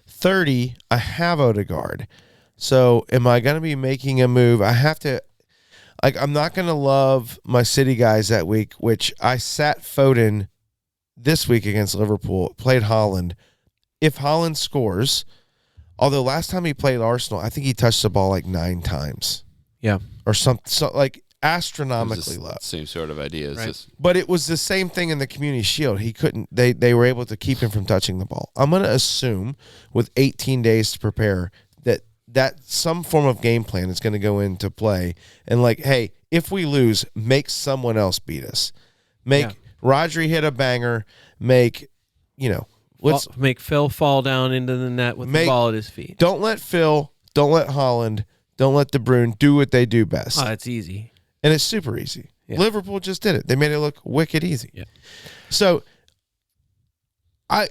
30, I have Odegaard. So am I going to be making a move? I have to – I'm not going to love my City guys that week, which I sat Foden this week against Liverpool, played Haaland. If Haaland scores, although last time he played Arsenal, I think he touched the ball like 9 times. Yeah. Or something like astronomically low. Same sort of idea. Right. But it was the same thing in the Community Shield. He couldn't. They were able to keep him from touching the ball. I'm going to assume with 18 days to prepare that some form of game plan is going to go into play. And like, hey, if we lose, make someone else beat us. Make Rodri hit a banger. Make Phil fall down into the net with the ball at his feet. Don't let Phil, don't let Holland, don't let De Bruyne do what they do best. Oh, it's easy. And it's super easy. Yeah. Liverpool just did it. They made it look wicked easy. Yeah. So I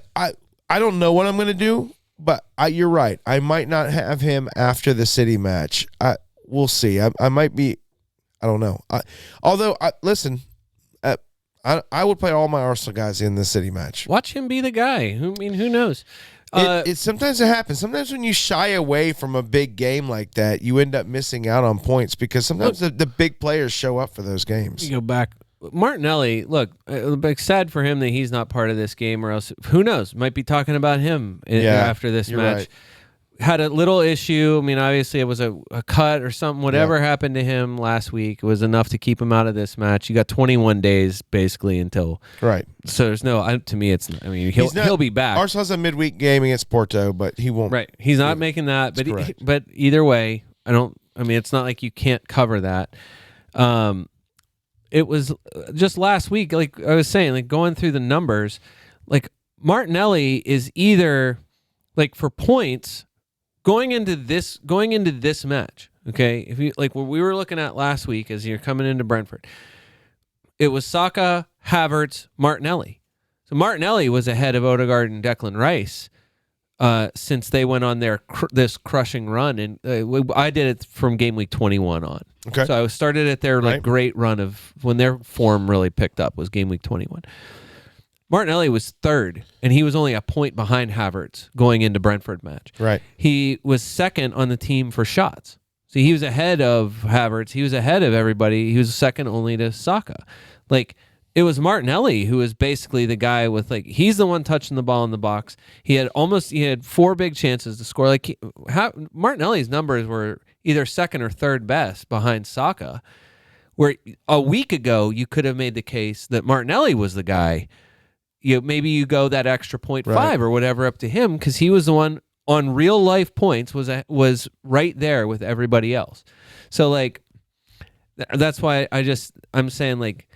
don't know what I'm going to do, but you're right. I might not have him after the City match. We'll see. I might be. I don't know. Listen. I would play all my Arsenal guys in the City match. Watch him be the guy. Who knows? Sometimes it happens. Sometimes when you shy away from a big game like that, you end up missing out on points because sometimes the big players show up for those games. You go back. Martinelli, look, sad for him that he's not part of this game, or else, who knows, might be talking about him after this match. Right. Had a little issue. I mean, obviously it was a cut or something. Whatever happened to him last week was enough to keep him out of this match. You got 21 days basically until So there's no. To me, it's. I mean, he'll be back. Arsenal has a midweek game against Porto, but he won't. Right, he's not making that. But either way, I don't. I mean, it's not like you can't cover that. It was just last week. Like I was saying, like going through the numbers, like Martinelli is either like for points. Going into this match, okay, if you like what we were looking at last week as you're coming into Brentford, it was Saka, Havertz, Martinelli. So Martinelli was ahead of Odegaard and Declan Rice since they went on their this crushing run, and I did it from game week 21 on. Okay, so I started at their great run of when their form really picked up was game week 21. Martinelli was third, and he was only a point behind Havertz going into Brentford match. Right. He was second on the team for shots. So he was ahead of Havertz. He was ahead of everybody. He was second only to Saka. Like, it was Martinelli who was basically the guy with, like, he's the one touching the ball in the box. He had 4 big chances to score. Like, Martinelli's numbers were either second or third best behind Saka, where a week ago you could have made the case that Martinelli was the guy. Maybe you go that extra 0.5 or whatever up to him because he was the one on real life points was right there with everybody else. So like that's why I'm saying like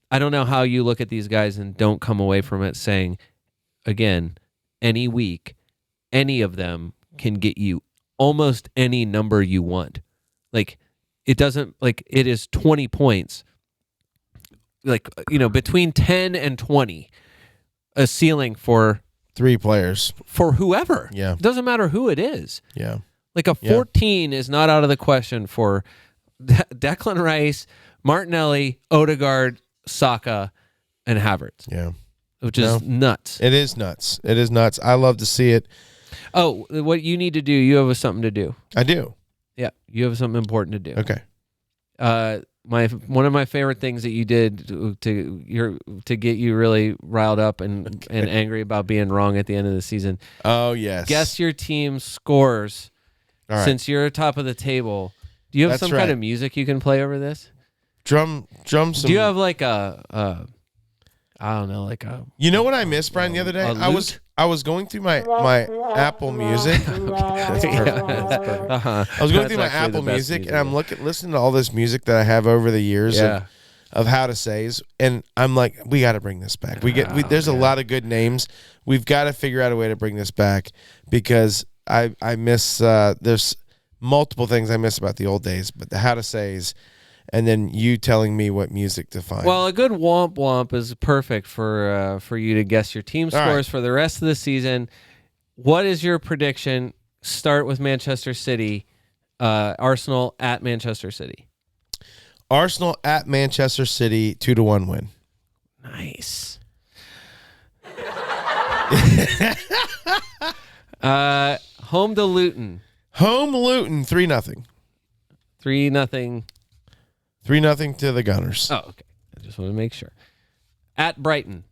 I don't know how you look at these guys and don't come away from it saying again any week any of them can get you almost any number you want. Like it doesn't like it is 20 points. Like, between 10 and 20, a ceiling for 3 players. For whoever. Yeah. It doesn't matter who it is. Yeah. Like a 14 is not out of the question for Declan Rice, Martinelli, Odegaard, Saka, and Havertz. Yeah. Which is nuts. It is nuts. It is nuts. I love to see it. Oh, what you need to do, you have something to do. I do. Yeah. You have something important to do. Okay. One of my favorite things that you did to get you really riled up and angry about being wrong at the end of the season. Oh yes. Guess your team's scores. All right. Since you're top of the table. Do you have some kind of music you can play over this? Drum some. Do you have like a I don't know, like a. You know what I missed, Brian, the other day? I was going through my Apple Music. That's perfect. That's perfect. I was going through my Apple Music, and I'm listening to all this music that I have over the years of how to says, and I'm like, we got to bring this back. There's a lot of good names. We've got to figure out a way to bring this back because I miss. There's multiple things I miss about the old days, but the how to says. And then you telling me what music to find. Well, a good womp womp is perfect for you to guess your team scores for the rest of the season. What is your prediction? Start with Manchester City, Arsenal at Manchester City. Arsenal at Manchester City, 2-1 win. Nice. Home to Luton. Home Luton, 3-0. 3-0. 3-0 to the Gunners. Oh, okay. I just want to make sure. At Brighton.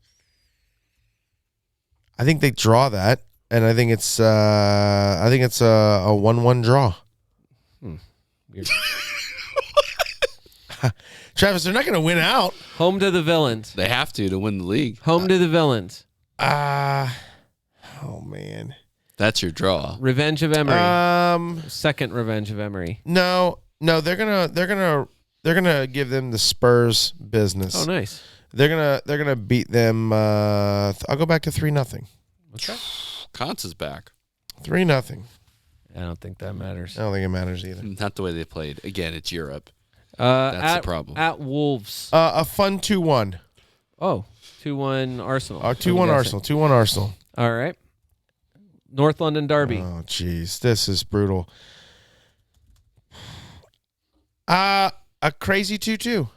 I think they draw that, and I think it's a 1-1 draw. Travis, they're not going to win out. Home to the Villains. They have to win the league. Home to the Villains. Oh man. That's your draw. Revenge of Emery. Second Revenge of Emery. No, they're gonna give them the Spurs business. Oh, nice. They're gonna beat them. I'll go back to 3-0. Okay. Conz is back. 3-0. I don't think that matters. I don't think it matters either. Not the way they played. Again, it's Europe. That's the problem. At Wolves. A fun 2-1. Oh, 2-1 Arsenal. 2-1 Arsenal. 2-1 Arsenal. All right. North London Derby. Oh, jeez. This is brutal. A crazy 2-2.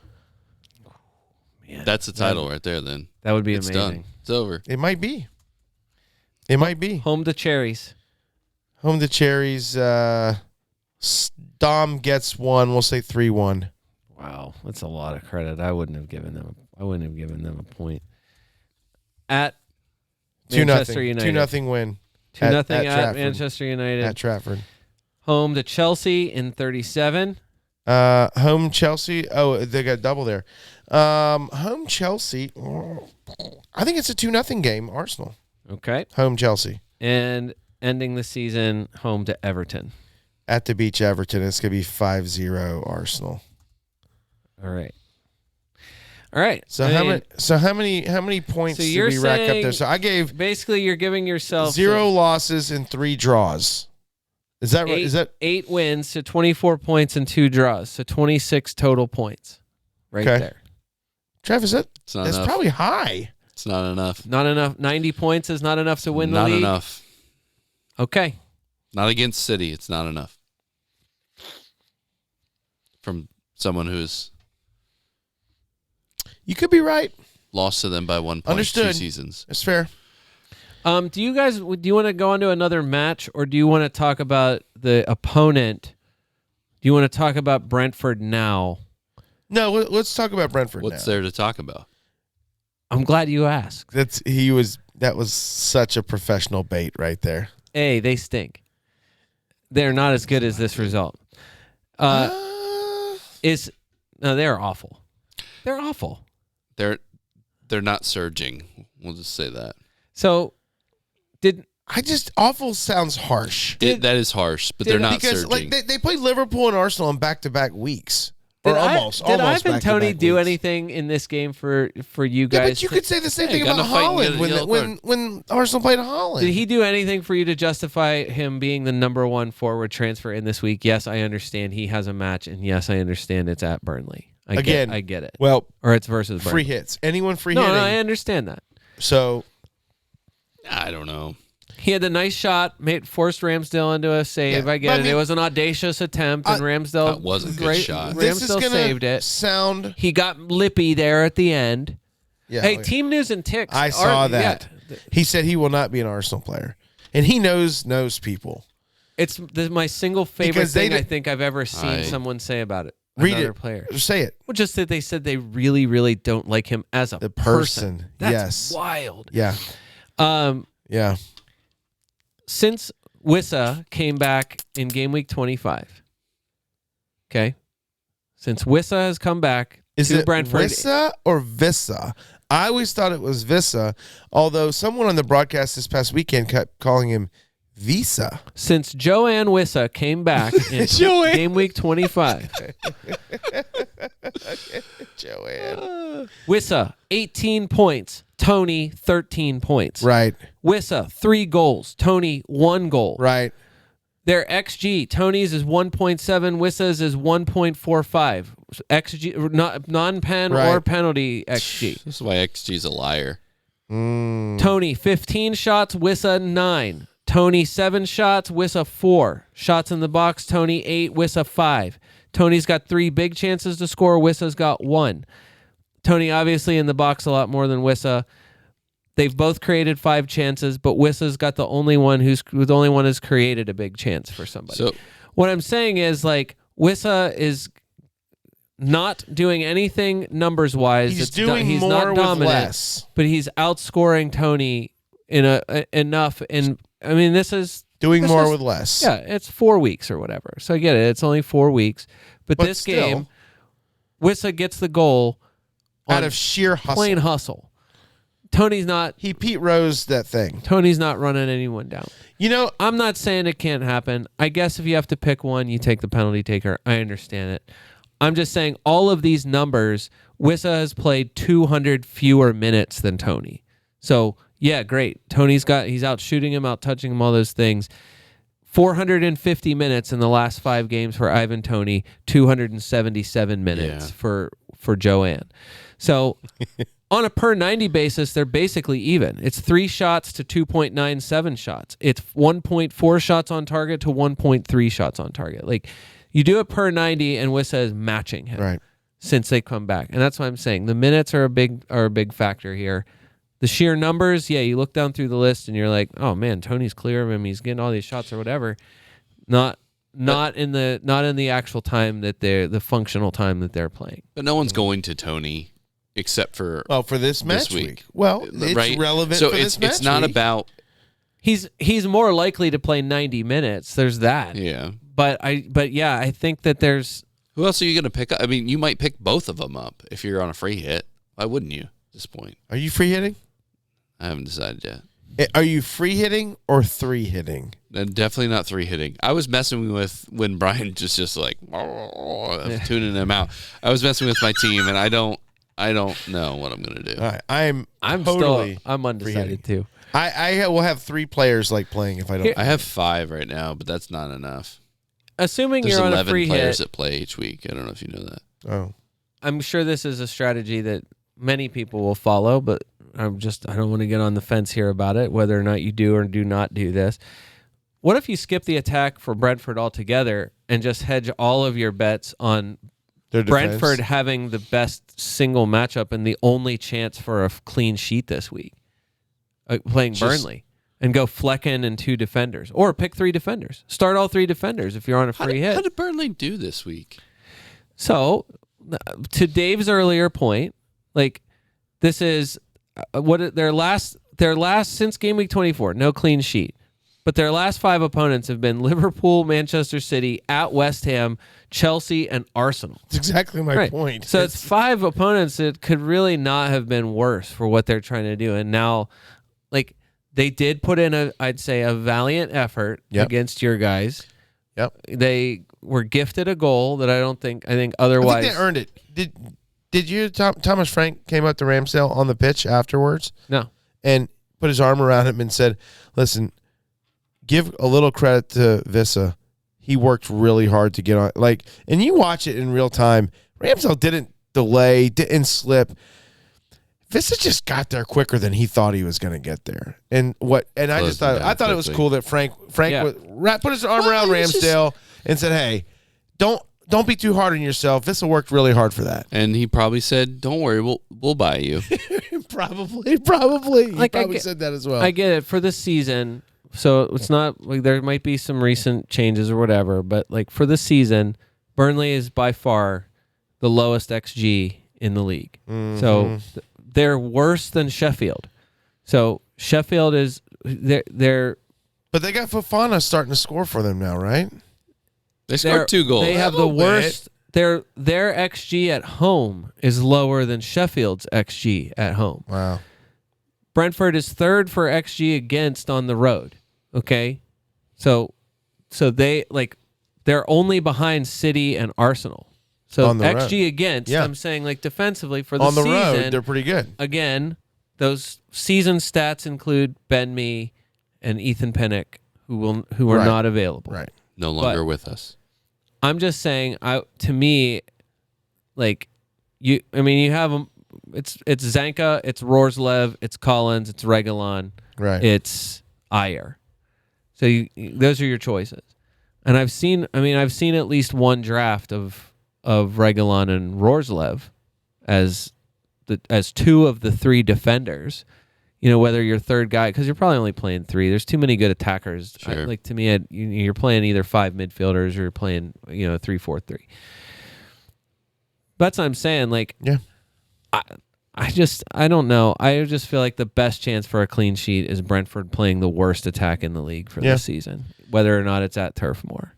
Man, That's the title right there, then. That would be It's amazing. done. It's over. It might be. It might be. Home to Cherries. Home to Cherries. Dom gets one. We'll say 3-1. Wow, that's a lot of credit. I wouldn't have given them a point. At 2-0. Manchester United. 2-0 win. 2-0 at Trafford. Manchester United. At Trafford. Home to Chelsea in 37. Home Chelsea. Oh, they got double there. Home Chelsea. I think it's a 2-0 game. Arsenal. Okay. Home Chelsea. And ending the season home to Everton. At the beach, Everton. It's gonna be 5-0 Arsenal. All right. So how many points so did we rack up there? So I gave basically you're giving yourself 0 losses and 3 draws. Is that right? Is that 8 wins to 24 points and 2 draws, so 26 total points, right there. Travis? It's not that's enough. probably high. It's not enough. Not enough. 90 points is not enough to win the league. Not enough. Okay. Not against City. It's not enough. From someone who's You could be right. lost to them by 1 point Understood. 2 seasons. It's fair. Do you want to go on to another match, or do you want to talk about the opponent? Do you want to talk about Brentford now? No, let's talk about Brentford What's now. there to talk about? I'm glad you asked. That was such a professional bait right there. A, they stink. They're not as good as this result. They're awful. They're awful. They're not surging. We'll just say that. So, awful sounds harsh. That is harsh, but they're not because surging. they played Liverpool and Arsenal in back-to-back weeks. Did almost Ivan back-to-back Toney do weeks. anything in this game for you Yeah, guys? but you could say the same Yeah, thing you got about in a fight and Holland get a yellow when Arsenal played Holland. Did he do anything for you to justify him being the number 1 forward transfer in this week? Yes, I understand he has a match, and yes, I understand it's at Burnley. I get it. Well, or it's versus free Burnley. hits. Anyone free No, hitting. I understand that. So I don't know. He had the nice shot, forced Ramsdale into a save. Yeah, I get it. It was an audacious attempt, and Ramsdale That was a good shot. this is Ramsdale gonna saved it. sound. He got lippy there at the end. Yeah, Hey, Team News and Ticks. I saw that. Yeah. He said he will not be an Arsenal player, and he knows people. It's my single favorite Because thing I think I've ever seen someone say about it. Read Another it. player. Say it. Well, just that they said they really, really don't like him as a The person. That's Yes. wild. Yeah. Yeah. Since Wissa came back in game week 25, okay? Since Wissa has come back Is to it Brentford. Wissa or Vissa? I always thought it was Vissa, although someone on the broadcast this past weekend kept calling him Visa. Since Joanne Wissa came back in game week 25, Joanne. Wissa, 18 points. Tony, 13 points. Right. Wissa, 3 goals. Tony, 1 goal. Right. Their XG, Tony's is 1.7, Wissa's is 1.45. XG, non-pen or penalty XG. This is why XG's a liar. Tony, 15 shots, Wissa, 9. Tony, 7 shots, Wissa, 4. Shots in the box, Tony, 8, Wissa, 5. Tony's got 3 big chances to score, Wissa's got 1. Tony obviously in the box a lot more than Wissa. They've both created 5 chances, but Wissa's got the only one who's created a big chance for somebody. So what I'm saying is, like, Wissa is not doing anything numbers wise. He's doing he's more not with dominant, less. but he's outscoring Tony enough. And I mean, this is more with less. Yeah, it's 4 weeks or whatever. So I get it. It's only 4 weeks, but this still, game, Wissa gets the goal out of sheer hustle. Plain hustle. Tony's not. He Pete Rose that thing. Tony's not running anyone down. You know, I'm not saying it can't happen. I guess if you have to pick one, you take the penalty taker. I understand it. I'm just saying all of these numbers Wissa has played 200 fewer minutes than Tony. So, yeah, great. He's out shooting him, out touching him, all those things. 450 minutes in the last 5 games for Ivan Toney, 277 minutes for Joanne. So on a per 90 basis, they're basically even. It's 3 shots to 2.97 shots. It's 1.4 shots on target to 1.3 shots on target. Like, you do it per 90, and Wissa is matching him since they come back. And that's what I'm saying. The minutes are a big factor here. The sheer numbers, you look down through the list and you're like, oh man, Tony's clear of him. He's getting all these shots or whatever. Not in the actual time that the functional time that they're playing. But no one's going to Tony except for for this match week. Well, it's relevant. So for this match it's not week. about. He's more likely to play 90 minutes. There's that. Yeah. But I think that there's. Who else are you going to pick up? I mean, you might pick both of them up if you're on a free hit. Why wouldn't you at this point? Are you free hitting? I haven't decided yet. Are you free hitting or 3 hitting? Definitely not 3 hitting. I was messing with when Brian just like tuning them out. I was messing with my team, and I don't know what I'm going to do. All right. I'm undecided too. I will have 3 players like playing if I don't. I have 5 right now, but that's not enough. Assuming There's you're on 11 a free players hit, that play each week. I don't know if you know that. Oh, I'm sure this is a strategy that many people will follow, but I don't want to get on the fence here about it, whether or not you do or do not do this. What if you skip the attack for Brentford altogether and just hedge all of your bets on Brentford having the best single matchup and the only chance for a clean sheet this week, playing Burnley, and go Flecken and 2 defenders, or pick 3 defenders. Start all 3 defenders if you're on a free hit. How did Burnley do this week? So, to Dave's earlier point, like, this is their last since game week 24, no clean sheet. But their last 5 opponents have been Liverpool, Manchester City, at West Ham, Chelsea, and Arsenal. That's exactly my point. So it's 5 opponents that could really not have been worse for what they're trying to do. And now, like, they did put in a valiant effort against your guys. Yep. They were gifted a goal that I think otherwise. I think they earned it. Did you, Thomas Frank came up to Ramsdale on the pitch afterwards? No. And put his arm around him and said, listen, give a little credit to Wissa. He worked really hard to get on. Like, and you watch it in real time. Ramsdale didn't delay, didn't slip. Wissa just got there quicker than he thought he was going to get there. And I thought it was cool that Frank put his arm around Ramsdale and said, hey, don't be too hard on yourself. Wissa worked really hard for that. And he probably said, don't worry, we'll buy you. Probably. He probably said that as well. I get it for this season. So it's not like there might be some recent changes or whatever, but like for this season, Burnley is by far the lowest XG in the league. Mm-hmm. So they're worse than Sheffield. So Sheffield is they're but they got Fofana starting to score for them now, right? They scored 2 goals. They have the worst. Their XG at home is lower than Sheffield's XG at home. Wow. Brentford is 3rd for XG against on the road. Okay, so they're only behind City and Arsenal. So on the XG road. against, I'm saying like defensively for the on the season, road, they're pretty good. Again, those season stats include Ben Mee and Ethan Pinnock, who are not available. Right. No longer with us. I'm just saying, to me, like you have them. It's Zanka, it's Roerslev, it's Collins, it's Reguilon, right? It's Ayer. So those are your choices. And I've seen at least one draft of Reguilon and Roerslev as 2 of the 3 defenders. You know, whether your third guy, because you're probably only playing 3. There's too many good attackers. Sure. To me, you're playing either 5 midfielders or you're playing 3-4-3. That's what I'm saying. Like, yeah. I don't know. I just feel like the best chance for a clean sheet is Brentford playing the worst attack in the league for this season, whether or not it's at Turf Moor.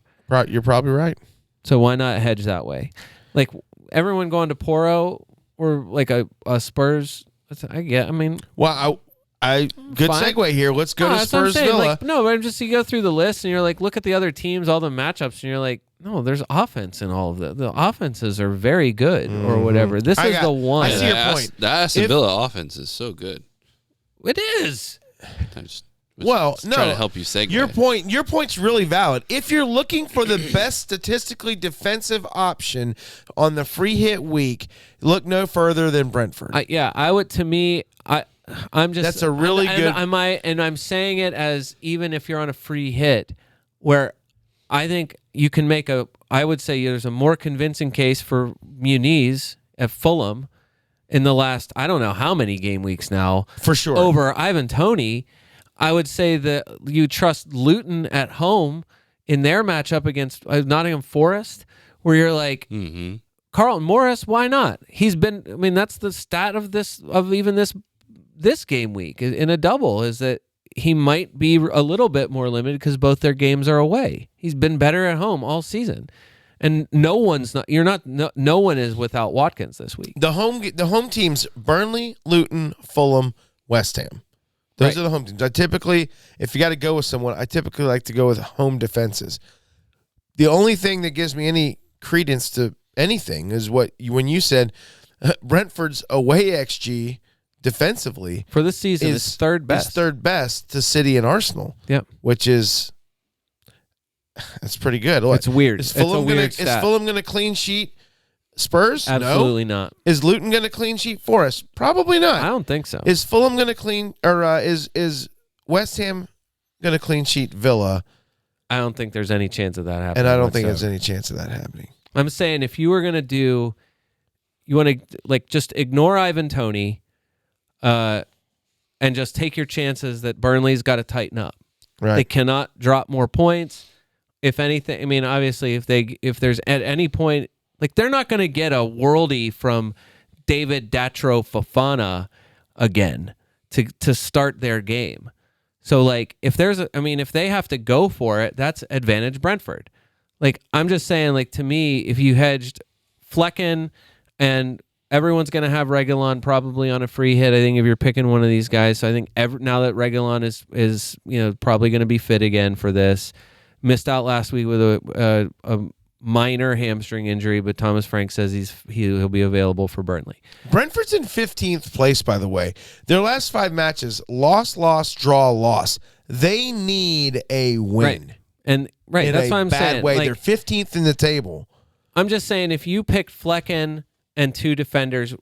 You're probably right. So why not hedge that way? Like everyone going to Poro or like a Spurs. Well, good segue here. Let's go to Spurs Villa. But I'm just you go through the list and you're like, look at the other teams, all the matchups, and you're like, No, there's offense in all of that. The offenses are very good or whatever. This is the one. I see your point. The Aston Villa offense is so good. It is. I'm just trying to help you segue. Your point's really valid. If you're looking for the best statistically defensive option on the free hit week, look no further than Brentford. I would. To me, I'm just. That's a really good. I'm saying it as even if you're on a free hit, where I think you can make I would say there's a more convincing case for Muniz at Fulham in the last, I don't know how many game weeks now. For sure. Over Ivan Toney. I would say that you trust Luton at home in their matchup against Nottingham Forest, where you're like, Carlton Morris, why not? He's been, that's the stat of this game week in a double, is that he might be a little bit more limited because both their games are away. He's been better at home all season. And no one is without Watkins this week. The home teams, Burnley, Luton, Fulham, West Ham. Those are the home teams. I typically, if you got to go with someone, I typically like to go with home defenses. The only thing that gives me any credence to anything is when you said Brentford's away XG defensively for this season is third best. Is third best to City and Arsenal. Yep. Which is that's pretty good. Look, it's weird. Is Fulham going to clean sheet Spurs? Absolutely not. Is Luton going to clean sheet Forest? Probably not. I don't think so. Is Fulham going to clean, or is West Ham going to clean sheet Villa? I don't think there's any chance of that happening. And I don't think there's any chance of that happening. I'm saying if you were going to you want to just ignore Ivan Toney, and just take your chances that Burnley's got to tighten up. Right. They cannot drop more points. If anything, obviously, if there's at any point. They're not going to get a worldie from David Datro Fofana again to start their game. So, if if they have to go for it, that's advantage Brentford. I'm just saying, to me, if you hedged Flecken and everyone's going to have Reguilon probably on a free hit, I think if you're picking one of these guys, so I think now that Reguilon is probably going to be fit again for this, missed out last week with a minor hamstring injury, but Thomas Frank says he'll be available for Burnley. Brentford's in 15th place, by the way. Their last 5 matches, loss, draw, loss. They need a win. Right. That's what I'm saying. Way. They're 15th in the table. I'm just saying if you picked Flecken and 2 defenders,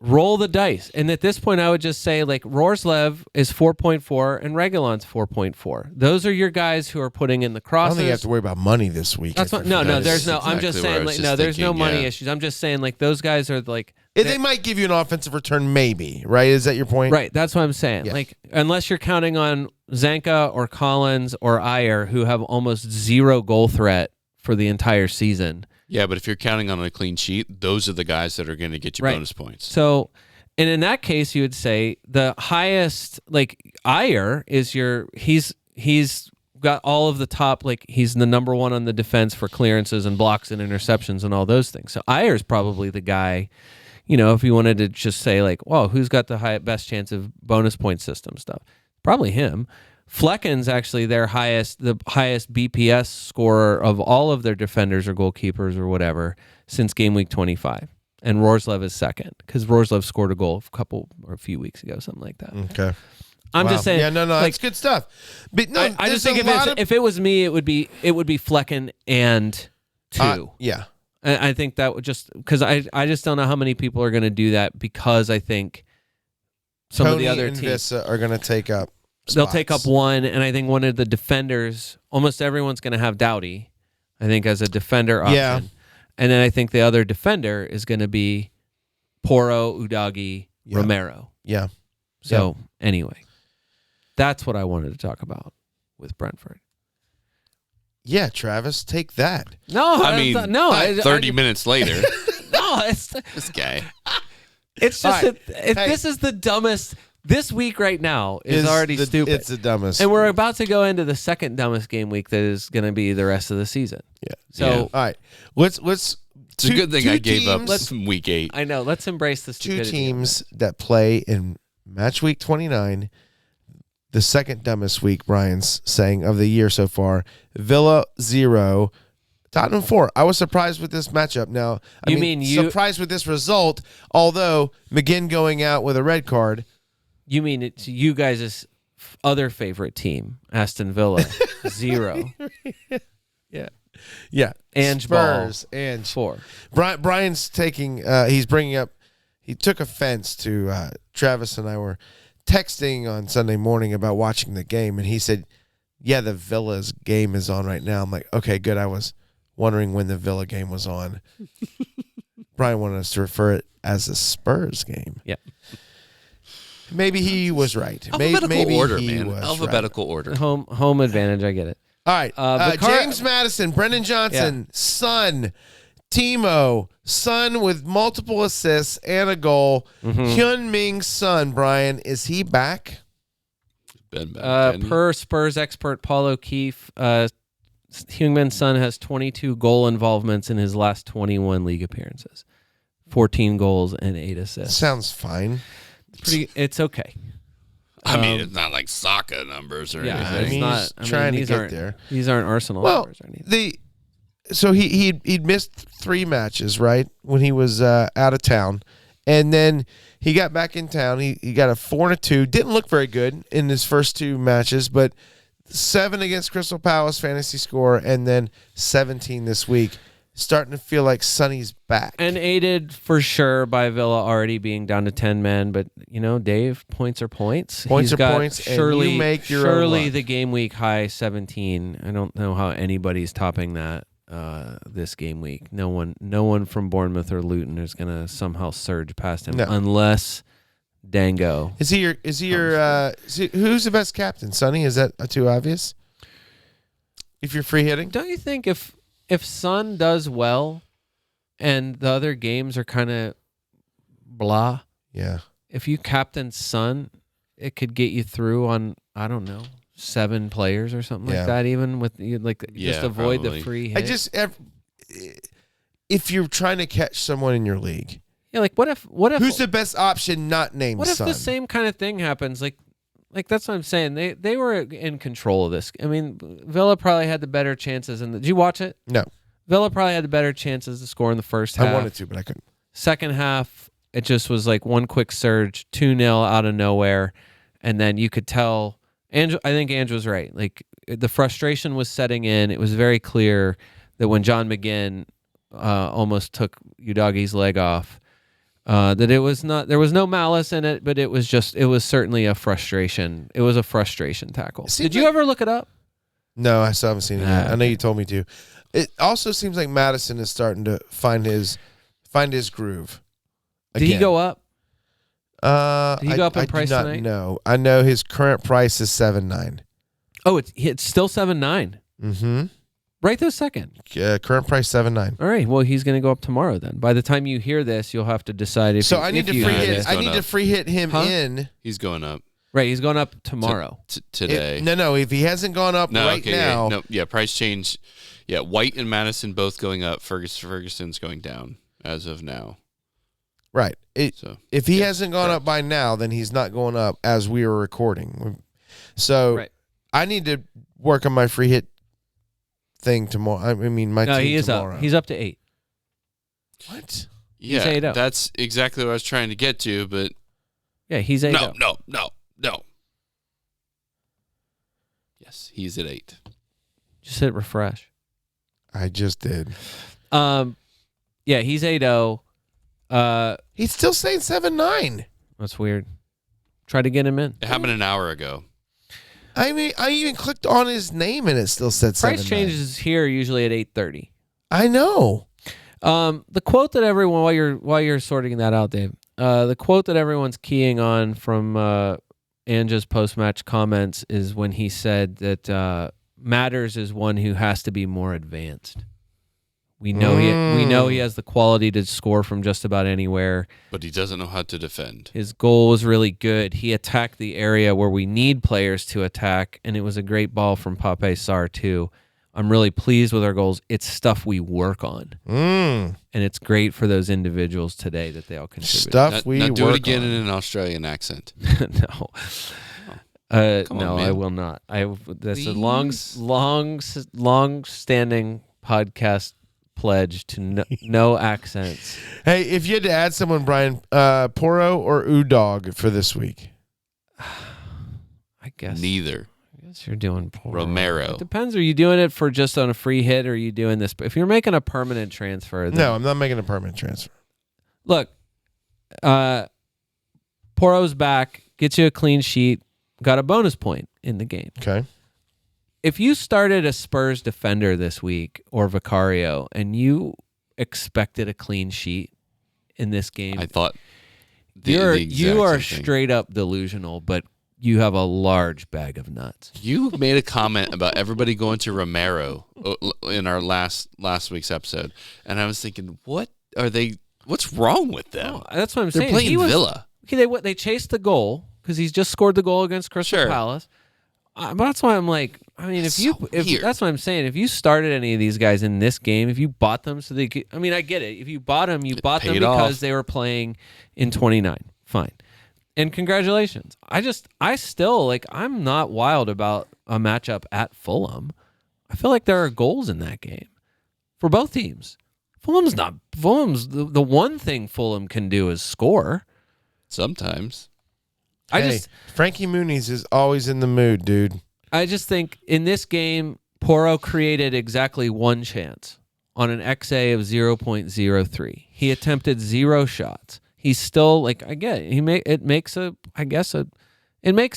roll the dice. And at this point, I would just say Roerslev is 4.4 and Reguilon's 4.4. Those are your guys who are putting in the crosses. I don't think you have to worry about money this week. There's no. I'm just saying there's no money issues. I'm just saying those guys are they might give you an offensive return, maybe. Right? Is that your point? Right. That's what I'm saying. Yeah. Unless you're counting on Zanka or Collins or Ayer, who have almost zero goal threat for the entire season. Yeah, but if you're counting on a clean sheet, those are the guys that are going to get you bonus points. So, and in that case, you would say the highest, Ayer is he's got all of the top, he's the number 1 on the defense for clearances and blocks and interceptions and all those things. So Ayer's probably the guy, if you wanted to just say who's got the best chance of bonus point system stuff? Probably him. Flecken's actually the highest BPS scorer of all of their defenders or goalkeepers or whatever since game week 25. And Roerslev is second because Roerslev scored a goal a few weeks ago, something like that. Okay. I'm just saying. Yeah, no, that's good stuff. But no, I just think if it was me, it would be Flecken and 2. Yeah. And I think that would just because I just don't know how many people are going to do that because I think some Tony of the other and teams Vissa are going to take up. They'll take up 1, and I think one of the defenders, almost everyone's going to have Doughty, I think, as a defender option. Yeah. And then I think the other defender is going to be Porro, Udagi, Romero. Yeah. So, anyway, that's what I wanted to talk about with Brentford. Yeah, Travis, take that. No, 30 minutes later. No, it's this guy. It's just this is the dumbest. This week right now is already stupid. It's the dumbest. And we're about to go into the second dumbest game week that is going to be the rest of the season. Yeah. So, all right. Let's it's a good thing I gave up week 8. I know. Let's embrace the stupidity. 2 teams that play in match week 29, the second dumbest week, Brian's saying, of the year so far. Villa 0, Tottenham 4. I was surprised with this matchup. Now, I mean surprised with this result, although McGinn going out with a red card. You mean it's you guys' other favorite team, Aston Villa, 0. Yeah. And Spurs ball, and 4. Brian's taking. He's bringing up. He took offense to Travis and I were texting on Sunday morning about watching the game, and he said, "Yeah, the Villa's game is on right now." I'm like, "Okay, good." I was wondering when the Villa game was on. Brian wanted us to refer it as the Spurs game. Yeah. Maybe he was right. Alphabetical order, he man. was Alphabetical order. Home advantage. I get it. All right. James Madison, Brennan Johnson, Son, Timo, Son with multiple assists and a goal. Hyun-Ming Son, Brian, is he back? Been back. Per Spurs expert Paul O'Keefe, Heung-Min Son has 22 goal involvements in his last 21 league appearances, 14 goals and 8 assists. Sounds fine. It's okay. I mean, it's not like Saka numbers or anything. It's not. Trying to get there. These aren't Arsenal numbers or anything. So he'd missed 3 matches, right, when he was out of town, and then he got back in town. He got a 4-2. Didn't look very good in his first 2 matches, but 7 against Crystal Palace fantasy score, and then 17 this week. Starting to feel like Sonny's back. And aided for sure by Villa already being down to 10 men. But, Dave, points are points. Points are points, surely, and you make your surely own luck. The game week high 17. I don't know how anybody's topping that this game week. No one from Bournemouth or Luton is going to somehow surge past him unless Dango. Is he your who's the best captain? Sonny? Is that too obvious? If you're free hitting? Don't you think if Son does well and the other games are kind of blah, if you captain Son, it could get you through on, I don't know, 7 players or something like that, even with just avoid probably. the free hit. If you're trying to catch someone in your league. Yeah, like what if who's the best option not named What if Son? the same kind of thing happens? Like that's what I'm saying. They were in control of this. I mean, Villa probably had the better chances. Did you watch it? No. Villa probably had the better chances to score in the first half. I wanted to, but I couldn't. Second half, it just was like one quick surge, 2-0 out of nowhere, and then you could tell. I think Andrew was right. Like the frustration was setting in. It was very clear that when John McGinn almost took Udogi's leg off, that there was no malice in it, but it was certainly a frustration. It was a frustration tackle. Did you ever look it up? No, I still haven't seen it yet. I know you told me to. It also seems like Madison is starting to find his groove. Did he go up? Did he go up in price tonight? No, I know his current price is 7.9. Oh, it's still 7.9. Mm-hmm. Right this second. Current price 7.9. All right. Well, he's going to go up tomorrow then. By the time you hear this, you'll have to decide if. So I need to free hit him in. He's going up. Right, he's going up tomorrow. Today. No. If he hasn't gone up now. Price change. Yeah, White and Madison both going up. Ferguson's going down as of now. Right. If he hasn't gone up by now, then he's not going up as we were recording. So I need to work on my free hit thing tomorrow. I mean, my team he is tomorrow. Up. He's up to 8. What? Yeah, he's 8-0. That's exactly what I was trying to get to, but yeah, he's 8-0. No. Yes, he's at 8. Just hit refresh. I just did. Yeah, he's 8-0. He's still saying 7.9. That's weird. Try to get him in. It happened an hour ago. I mean, I even clicked on his name and it still said 7.9. Price changes here usually at 8:30. I know. The quote that everyone while you're sorting that out, Dave. The quote that everyone's keying on from Anja's post-match comments is when he said that Matters is one who has to be more advanced. We know he has the quality to score from just about anywhere, but he doesn't know how to defend. His goal was really good. He attacked the area where we need players to attack, and it was a great ball from Pape Sarr too. I'm really pleased with our goals. It's stuff we work on, and it's great for those individuals today that they all contribute. Do it again in an Australian accent. No. Come on, no, man. I will not. That's a long-standing podcast pledge to no accents. Hey, if you had to add someone, Brian, Poro or Udog for this week? I guess neither. I guess you're doing Poro. Romero. It depends. Are you doing it for just on a free hit, or are you doing this? If you're making a permanent transfer, then, no, I'm not making a permanent transfer. Look, Poro's back, gets you a clean sheet, got a bonus point in the game. Okay. If you started a Spurs defender this week or Vicario and you expected a clean sheet in this game, I thought you are straight up delusional, but you have a large bag of nuts. You made a comment about everybody going to Romero in our last week's episode, and I was thinking, what are they? What's wrong with them? Oh, that's what I'm They're saying. playing Villa. Okay, they chased the goal because he's just scored the goal against Crystal Palace. But that's why I'm like, I mean, if that's what I'm saying. If you started any of these guys in this game, if you bought them so they could, I mean, I get it. If you bought them, you bought them because they were playing in 29. Fine. And congratulations. I still, like, I'm not wild about a matchup at Fulham. I feel like there are goals in that game for both teams. Fulham's the one thing Fulham can do is score. Sometimes. Frankie Muniz is always in the mood, dude. I just think in this game, Poro created exactly one chance on an XA of 0.03. He attempted 0 shots. He's still, like, I get it. It makes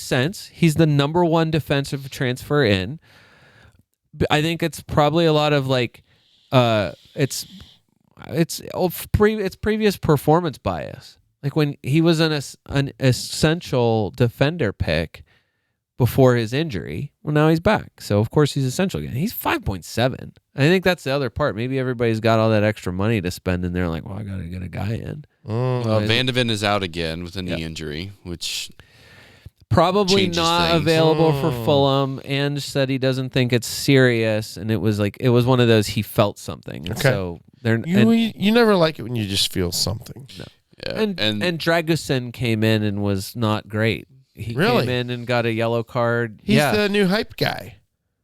sense. He's the number one defensive transfer in. I think it's probably a lot of like, it's previous performance bias. Like when he was an essential defender pick before his injury, well, now he's back. So, of course, he's essential again. He's 5.7. I think that's the other part. Maybe everybody's got all that extra money to spend, and they're like, well, I got to get a guy in. Van de Ven is out again with a knee injury, which probably not available for Fulham, and said he doesn't think it's serious. And it was one of those, he felt something. And so you never like it when you just feel something. No. Yeah. And Dragusin came in and was not great. He came in and got a yellow card. He's the new hype guy.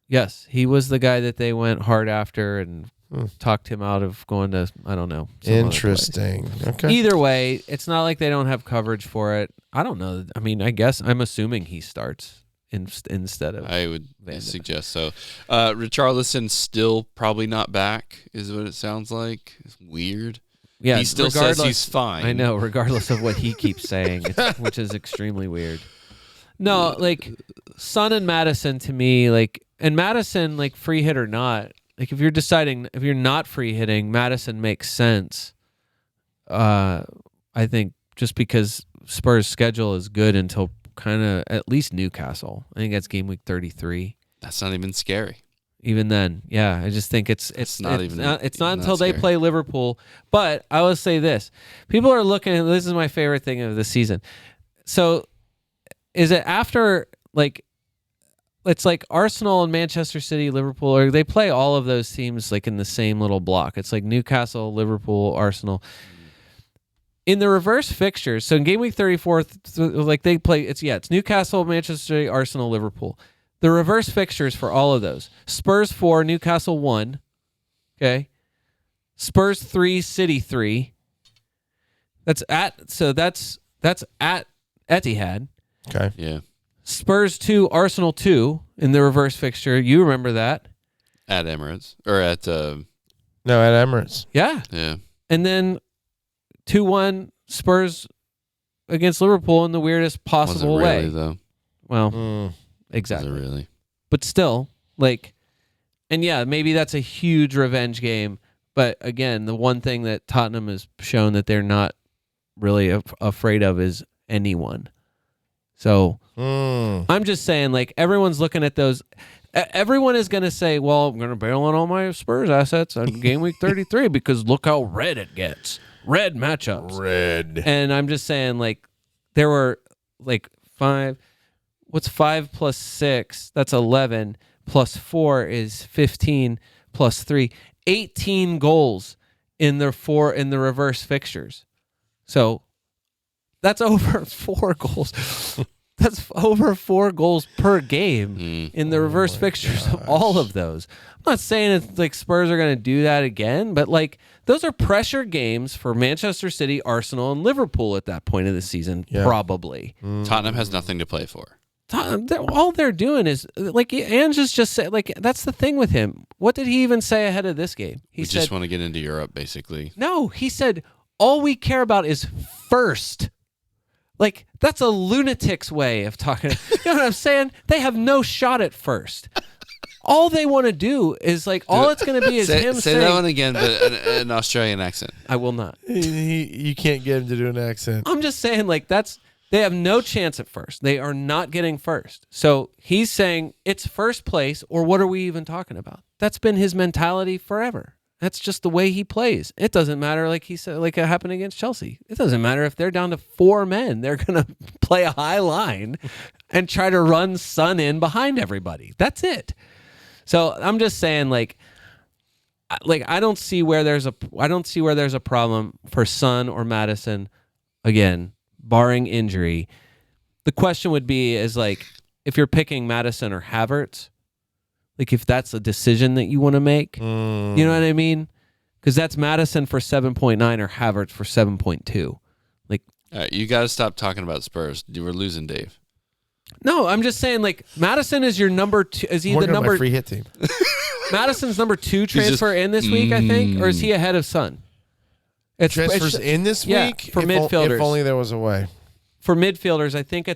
Yes, he was the guy that they went hard after and talked him out of going to, I don't know. Interesting. Okay. Either way, it's not like they don't have coverage for it. I don't know. I mean, I guess I'm assuming he starts instead of. I would suggest so. Richarlison still probably not back, is what it sounds like. It's weird. Yeah, he still says he's fine. I know, regardless of what he keeps saying, which is extremely weird. No, like Son and Madison to me, like, and Madison, like, free hit or not, like if you're not free hitting, Madison makes sense. I think just because Spurs' schedule is good until kind of at least Newcastle. I think that's game week 33. That's not even scary. Even then, yeah, I just think it's not until they play Liverpool. But I will say this: people are looking. This is my favorite thing of the season. So, is it after like it's like Arsenal and Manchester City, Liverpool, or they play all of those teams like in the same little block? It's like Newcastle, Liverpool, Arsenal. In the reverse fixtures, so in game week 34, like they play, it's Newcastle, Manchester City, Arsenal, Liverpool. The reverse fixtures for all of those: Spurs 4, Newcastle 1. Okay, Spurs 3, City 3. That's at Etihad. Okay, yeah. Spurs 2, Arsenal 2 in the reverse fixture. You remember that at Emirates or at at Emirates. Yeah. And then 2-1 Spurs against Liverpool in the weirdest possible way. Though. Well. Exactly. Really? But still, like, and yeah, maybe that's a huge revenge game. But again, the one thing that Tottenham has shown that they're not really afraid of is anyone. So I'm just saying, like, everyone's looking at those. Everyone is going to say, well, I'm going to bail on all my Spurs assets on game week 33 because look how red it gets. Red matchups. Red. And I'm just saying, like, there were, like, 5... What's 5 plus 6? That's 11. Plus 4 is 15. Plus 3, 18 goals in the reverse fixtures. So that's over 4 goals. That's over 4 goals per game in the reverse fixtures of all of those. I'm not saying it's like Spurs are going to do that again, but like those are pressure games for Manchester City, Arsenal, and Liverpool at that point of the season, probably. Tottenham has nothing to play for. All they're doing is, like Ange just said, like that's the thing with him. What did he even say ahead of this game? He said, just want to get into Europe, basically. No, he said, all we care about is first. Like, that's a lunatic's way of talking. You know what I'm saying? They have no shot at first. All they want to do is, like, all it's going to be is him saying... Say that one again, but an Australian accent. I will not. You can't get him to do an accent. I'm just saying, like, they have no chance at first. They are not getting first. So he's saying it's first place, or what are we even talking about? That's been his mentality forever. That's just the way he plays. It doesn't matter, like he said, like it happened against Chelsea. It doesn't matter if they're down to 4 men. They're going to play a high line and try to run Son in behind everybody. That's it. So I'm just saying, like I don't see where there's a problem for Son or Maddison. Again, barring injury. The question would be is like if you're picking Maddison or Havertz. Like if that's a decision that you want to make, you know what I mean? Because that's Maddison for 7.9 or Havertz for 7.2. Like, all right, you got to stop talking about Spurs. You were losing, Dave. No, I'm just saying. Like Maddison is your number 2. Is he the number free hit team? Madison's number 2 transfer in this week, I think, or is he ahead of Son? Transfers in this week for midfielders. If only there was a way. For midfielders, I think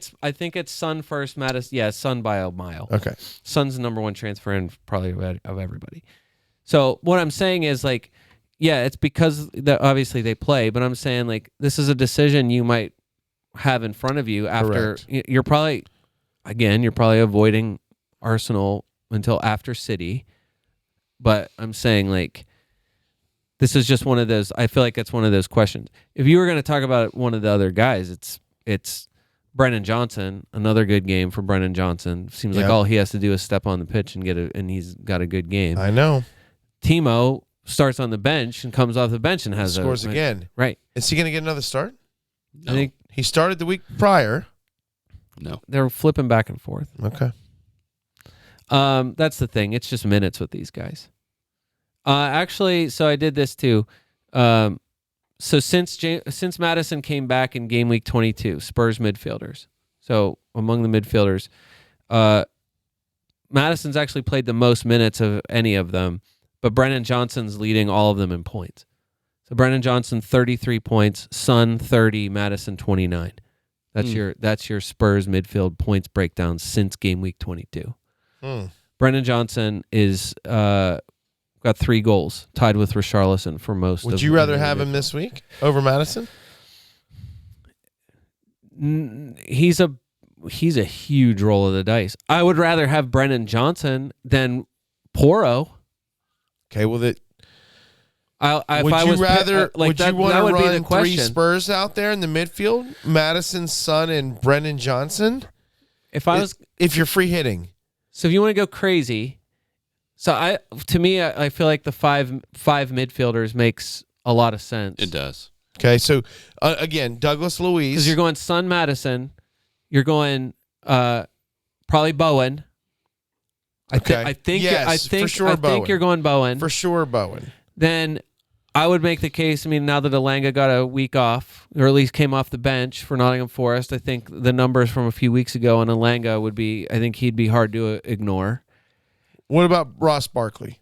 it's Son first, Madison. Yeah, Son by a mile. Okay. Son's the number 1 transfer in probably of everybody. So what I'm saying is like, yeah, it's because obviously they play, but I'm saying like this is a decision you might have in front of you after. Correct. You're probably avoiding Arsenal until after City, but I'm saying like this is just one of those. I feel like it's one of those questions. If you were going to talk about one of the other guys, it's Brennan Johnson, another good game for Brennan Johnson. Seems like all he has to do is step on the pitch and he's got a good game. I know. Timo starts on the bench and comes off the bench and scores again. Right. Is he going to get another start? No. I think he started the week prior. No. They're flipping back and forth. Okay. That's the thing. It's just minutes with these guys. Actually, so I did this too. So since Maddison came back in game week 22, Spurs midfielders. So among the midfielders, Maddison's actually played the most minutes of any of them, but Brennan Johnson's leading all of them in points. So Brennan Johnson 33 points, Son 30, Maddison 29. That's your Spurs midfield points breakdown since game week 22. Brennan Johnson is got 3 goals, tied with Richarlison for most. Would you rather have him this week over Maddison? He's a huge roll of the dice. I would rather have Brennan Johnson than Porro. Okay, well would you want to run 3 Spurs out there in the midfield? Maddison, Son, and Brennan Johnson? If you're free hitting. So if you want to go crazy, I feel like the five midfielders makes a lot of sense. It does. Okay, so again, Douglas Luiz. Because you're going Son, Maddison. You're going probably Bowen. I think you're going Bowen. For sure, Bowen. Then I would make the case, now that Elanga got a week off, or at least came off the bench for Nottingham Forest, I think the numbers from a few weeks ago on Elanga he'd be hard to ignore. What about Ross Barkley?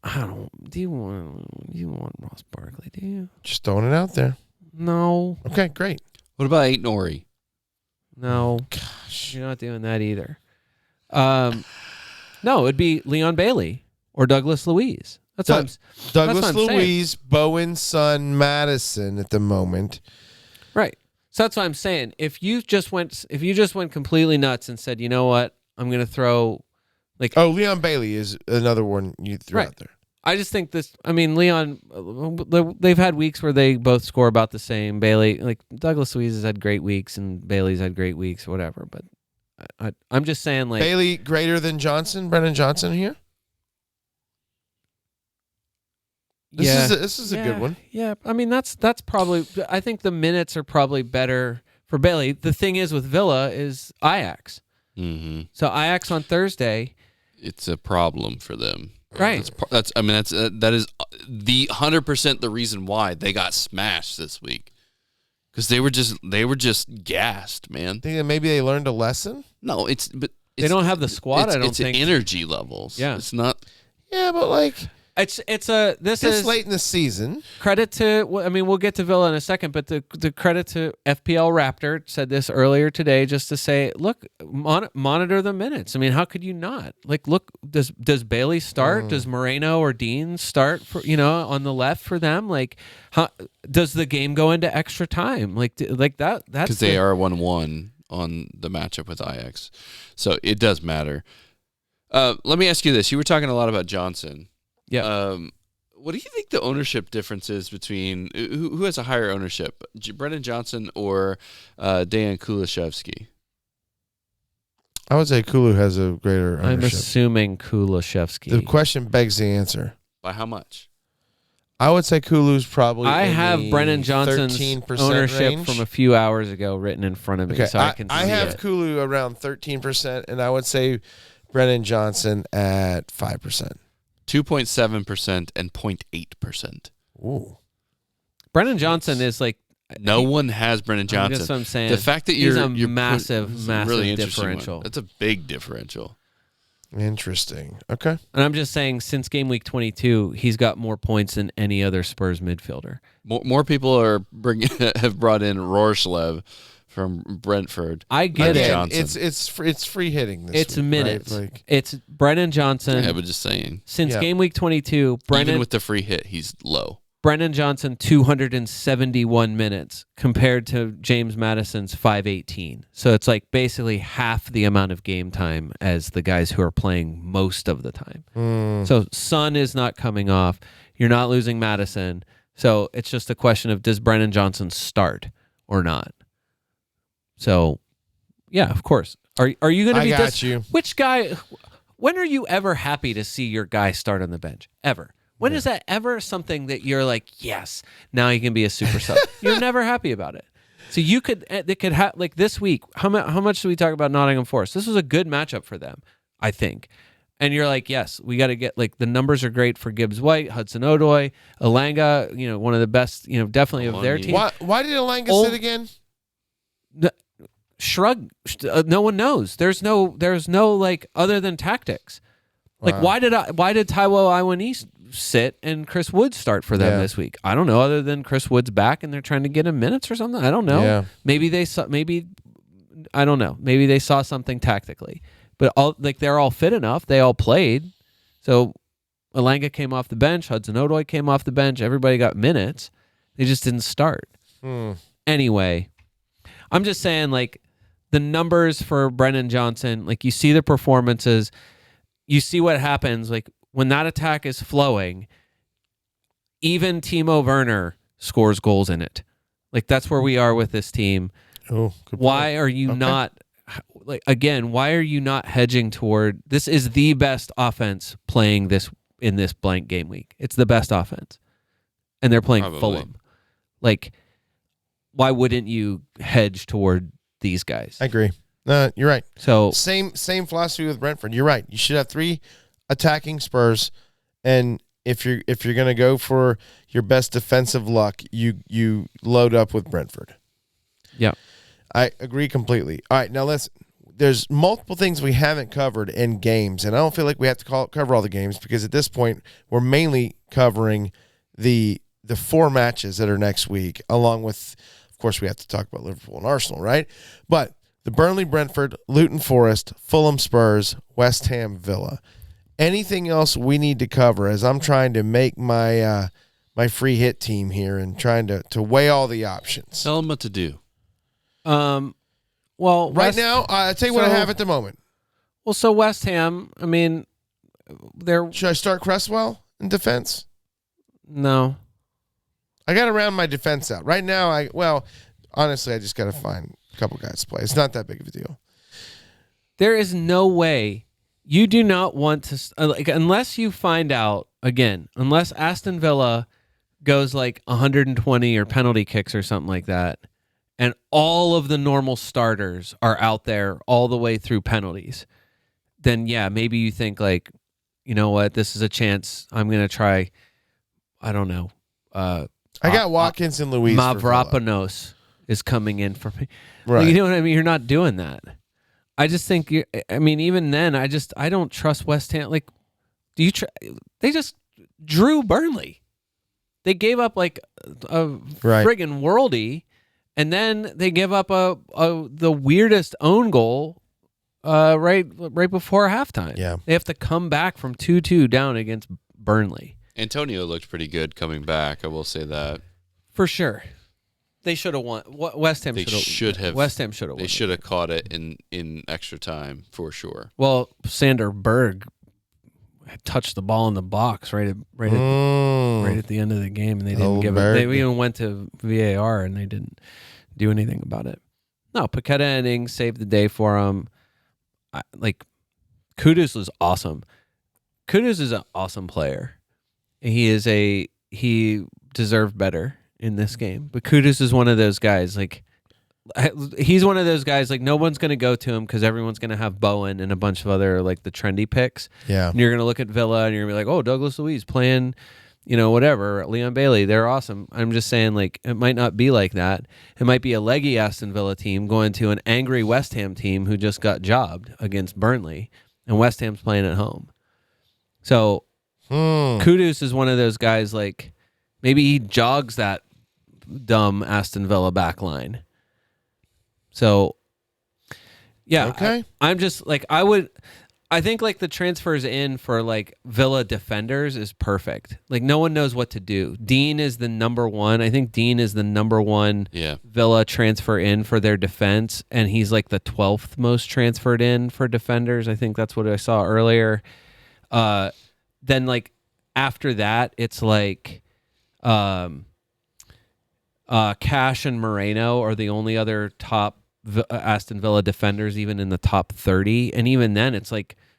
Do you want Ross Barkley, do you? Just throwing it out there. No. Okay, great. What about Aït-Nouri? No. Gosh. You're not doing that either. No, it'd be Leon Bailey or Douglas Luiz. Douglas Luiz, Bowen, Son, Maddison at the moment. Right. So that's what I'm saying. If you just went completely nuts and said, you know what, I'm going to throw Leon Bailey is another one you threw out there. I just think Leon, they've had weeks where they both score about the same. Bailey, Douglas Luiz has had great weeks and Bailey's had great weeks, whatever. But I'm just saying, Bailey greater than Johnson, Brennan Johnson here? This is a good one. Yeah, that's probably. I think the minutes are probably better for Bailey. The thing is with Villa is Ajax. Mm-hmm. So Ajax on Thursday, it's a problem for them. Right. That is the 100% the reason why they got smashed this week. Because they were just gassed, man. Think that maybe they learned a lesson? No, they don't have the squad. I don't think it's energy levels. Yeah, it's not. Yeah, but like it's late in the season. Credit to, I mean, we'll get to Villa in a second, but the credit to FPL Raptor said this earlier today, just to say, look, monitor the minutes. I mean, how could you not? Like, look, does Bailey start? Does Moreno or Dean start for on the left for them? Like, how does the game go into extra time? Like that? That's because they are 1-1 on the matchup with Ajax, so it does matter. Let me ask you this: you were talking a lot about Johnson. Yeah. What do you think the ownership difference is between who has a higher ownership, Brennan Johnson or Dejan Kulusevski? I would say Kulu has a greater ownership. I'm assuming Kulusevski. The question begs the answer. By how much? I would say Kulu's probably. I have Brennan Johnson's 13% ownership range. from a few hours ago written in front of me, so I can see I have it. Kulu around 13%, and I would say Brennan Johnson at 5%. 2.7% and 0.8%. Ooh. Brennan Johnson is like no one has Brennan Johnson. That's what I'm saying. The fact that you're you're massive really differential. That's a big differential. Interesting. Okay. And I'm just saying, since game week 22, he's got more points than any other Spurs midfielder. More people have brought in Rorslev from Brentford. I get it. Johnson. It's free hitting this It's week, minutes. Right? Like, it's Brennan Johnson. Yeah, but just saying. Since game week 22, even with the free hit, he's low. Brennan Johnson 271 minutes compared to James Madison's 518. So it's like basically half the amount of game time as the guys who are playing most of the time. So Son is not coming off. You're not losing Madison. So it's just a question of, does Brennan Johnson start or not? So, yeah, of course. Are you going to be? I got you. Which guy? When are you ever happy to see your guy start on the bench? Ever? When is that ever something that you're like, yes, now he can be a super sub? You're never happy about it. So they could have, like this week. How much do we talk about Nottingham Forest? This was a good matchup for them, I think. And you're like, yes, we got to get, like, the numbers are great for Gibbs White, Hudson-Odoi, Elanga, one of the best, definitely of their team. Why did Elanga sit again? Shrug. No one knows. There's no like, other than tactics. Like, why did Taiwo Iwanese sit and Chris Wood start for them this week? I don't know, other than Chris Wood's back and they're trying to get him minutes or something. I don't know. Yeah. I don't know. Maybe they saw something tactically. But they're all fit enough. They all played. So Elanga came off the bench. Hudson-Odoi came off the bench. Everybody got minutes. They just didn't start. Anyway, I'm just saying, like, the numbers for Brennan Johnson, like, you see the performances. You see what happens, like, when that attack is flowing, even Timo Werner scores goals in it. Like, that's where we are with this team. Oh, good point. Why are you not, like, again, why are you not hedging toward, this is the best offense playing this in this blank game week. It's the best offense. And they're playing Fulham. Like, why wouldn't you hedge toward these guys? I agree. You're right. So same philosophy with Brentford. You're right. You should have 3 attacking Spurs, and if you're going to go for your best defensive luck, you load up with Brentford. Yeah. I agree completely. All right, now listen. There's multiple things we haven't covered in games, and I don't feel like we have to cover all the games because at this point we're mainly covering the 4 matches that are next week, along with, of course, we have to talk about Liverpool and Arsenal, right? But the Burnley, Brentford, Luton Forest, Fulham Spurs, West Ham Villa. Anything else we need to cover as I'm trying to make my my free hit team here and trying to weigh all the options? Tell them what to do. Well, right now, I'll tell you what I have at the moment. Well, so West Ham, I mean, should I start Cresswell in defense? No. I got to round my defense out. Right now, honestly, I just got to find a couple guys to play. It's not that big of a deal. There is no way you do not want to, unless you find out, again, unless Aston Villa goes like 120 or penalty kicks or something like that, and all of the normal starters are out there all the way through penalties, then yeah, maybe you think like, you know what, this is a chance. I'm going to try, I don't know. I got Watkins and Luis. Mavropanos is coming in for me. Right. Like, you know what I mean? You're not doing that. I just think, even then, I don't trust West Ham. Like, they just drew Burnley. They gave up like a friggin' worldie, and then they give up the weirdest own goal right before halftime. Yeah. They have to come back from 2-2 down against Burnley. Antonio looked pretty good coming back. I will say that. For sure. They should have won. West Ham should have. West Ham should have won. They should have caught it in extra time for sure. Well, Sander Berg touched the ball in the box right at the end of the game, and they didn't give it. They even went to VAR, and they didn't do anything about it. No, Paqueta and Ings saved the day for him. Kudus was awesome. Kudus is an awesome player. He deserved better in this game. But Kudus is one of those guys, he's one of those guys, no one's going to go to him because everyone's going to have Bowen and a bunch of other, the trendy picks. Yeah. And you're going to look at Villa and you're going to be like, oh, Douglas Luiz playing, whatever, Leon Bailey, they're awesome. I'm just saying, it might not be like that. It might be a leggy Aston Villa team going to an angry West Ham team who just got jobbed against Burnley, and West Ham's playing at home. So Kudus is one of those guys, maybe he jogs that dumb Aston Villa back line. So, yeah. Okay. I'm just, I think, the transfers in for, Villa defenders is perfect. No one knows what to do. Dean is the number one. I think Dean is the number one Villa transfer in for their defense, and he's, the 12th most transferred in for defenders. I think that's what I saw earlier. Then, after that, it's, Cash and Moreno are the only other top Aston Villa defenders, even in the top 30. And even then, it's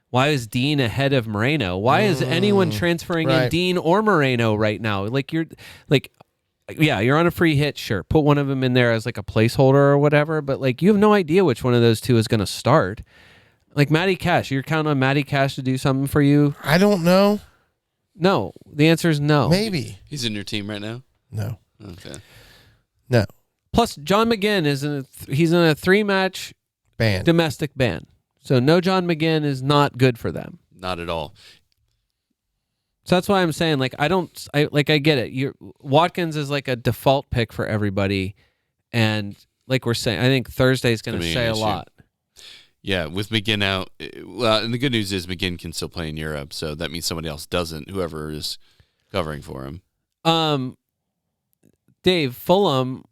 why is Dean ahead of Moreno? Why is anyone transferring in Dean or Moreno right now? You're on a free hit, sure. Put one of them in there as a placeholder or whatever, but you have no idea which one of those two is going to start. Matty Cash, you're counting on Matty Cash to do something for you? I don't know. No. The answer is no. Maybe. He's in your team right now? No. Okay. No. Plus, John McGinn he's in a 3-match domestic ban. So no John McGinn is not good for them. Not at all. So that's why I'm saying, I get it. Watkins is a default pick for everybody. And we're saying, I think Thursday's going to say a lot. Yeah, with McGinn out, and the good news is McGinn can still play in Europe, so that means somebody else doesn't, whoever is covering for him. Dave, Fulham,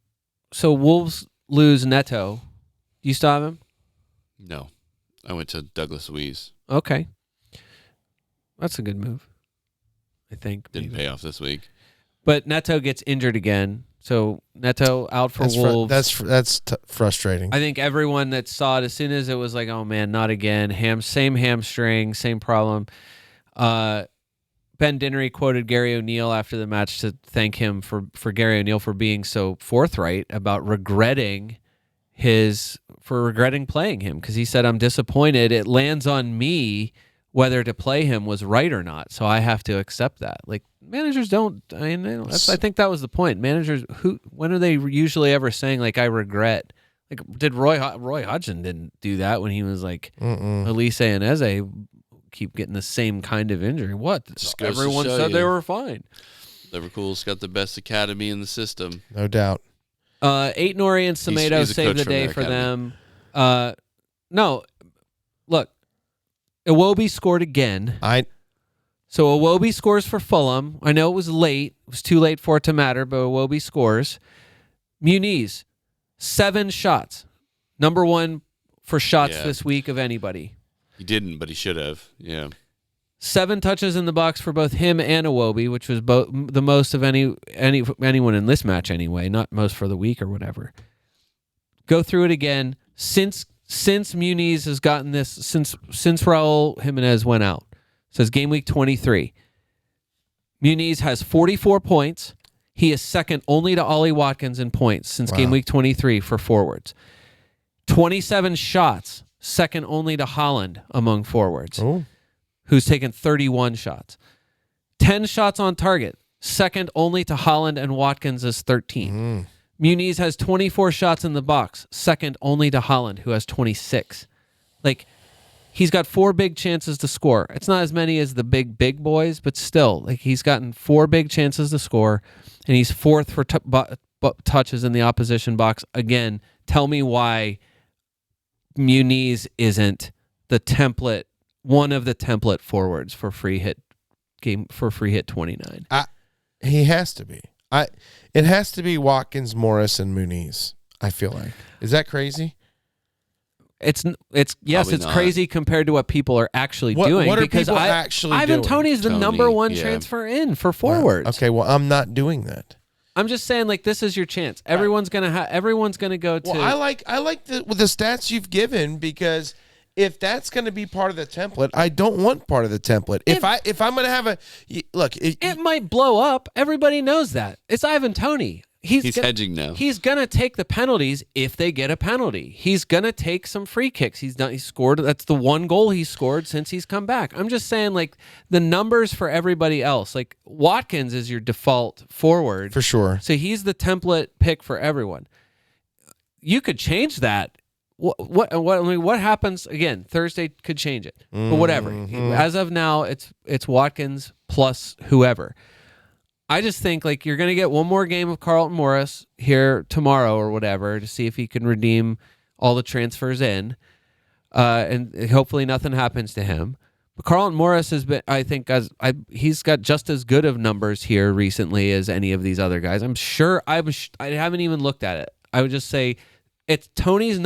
so Wolves lose Neto. Do you still have him? No. I went to Douglas Luiz. Okay. That's a good move, I think. Didn't pay off this week. But Neto gets injured again. So Neto out for Wolves. That's frustrating. I think everyone that saw it, as soon as it was oh man, not again. Same hamstring, same problem. Ben Dinnery quoted Gary O'Neill after the match to thank him for Gary O'Neill for being so forthright about regretting playing him, because he said, I'm disappointed. It lands on me whether to play him was right or not, so I have to accept that. Managers don't. I think that was the point. Managers, when are they usually ever saying I regret? Did Roy Hodgson didn't do that when he was Elise and Eze keep getting the same kind of injury? What? Everyone said they were fine. Liverpool's got the best academy in the system, no doubt. Aït-Nouri and Semedo saved the day for them. No, look, Iwobi scored again. So Iwobi scores for Fulham. I know it was late. It was too late for it to matter, but Iwobi scores. Muniz, 7 shots. Number 1 for shots this week of anybody. He didn't, but he should have. Yeah. 7 touches in the box for both him and Iwobi, which was the most of anyone in this match anyway, not most for the week or whatever. Go through it again. Since Muniz has gotten this, since Raul Jimenez went out, says game week 23. Muniz has 44 points. He is second only to Ollie Watkins in points since game week 23 for forwards. 27 shots, second only to Holland among forwards, who's taken 31 shots. 10 shots on target, second only to Holland and Watkins is 13. Muniz has 24 shots in the box, second only to Holland, who has 26. Like, he's got 4 big chances to score. It's not as many as the big boys, but still, like, he's gotten 4 big chances to score, and he's 4th for touches in the opposition box. Again, tell me why Muniz isn't the template, one of the template forwards for free hit 29. He has to be. It has to be Watkins, Morris, and Muniz. I feel like. Is that crazy? It's crazy compared to what people are actually doing. What are because people actually Ivan doing? Toney's the number one transfer in for forwards. Okay, well, I'm not doing that. I'm just saying, like, this is your chance. Everyone's gonna go to. Well, I like the stats you've given, because if that's going to be part of the template, I don't want part of the template. If I'm going to have it might blow up. Everybody knows that. It's Ivan Toney. He's hedging now. He's gonna take the penalties if they get a penalty. He's gonna take some free kicks. He scored. That's the one goal he scored since he's come back. I'm just saying, like, the numbers for everybody else. Like, Watkins is your default forward for sure. So he's the template pick for everyone. You could change that. What happens again? Thursday could change it, but whatever. As of now, it's Watkins plus whoever. I just think, like, you're going to get one more game of Carlton Morris here tomorrow or whatever to see if he can redeem all the transfers in, and hopefully nothing happens to him. But Carlton Morris has been, I think, he's got just as good of numbers here recently as any of these other guys. I'm sure. I haven't even looked at it. I would just say it's Tony's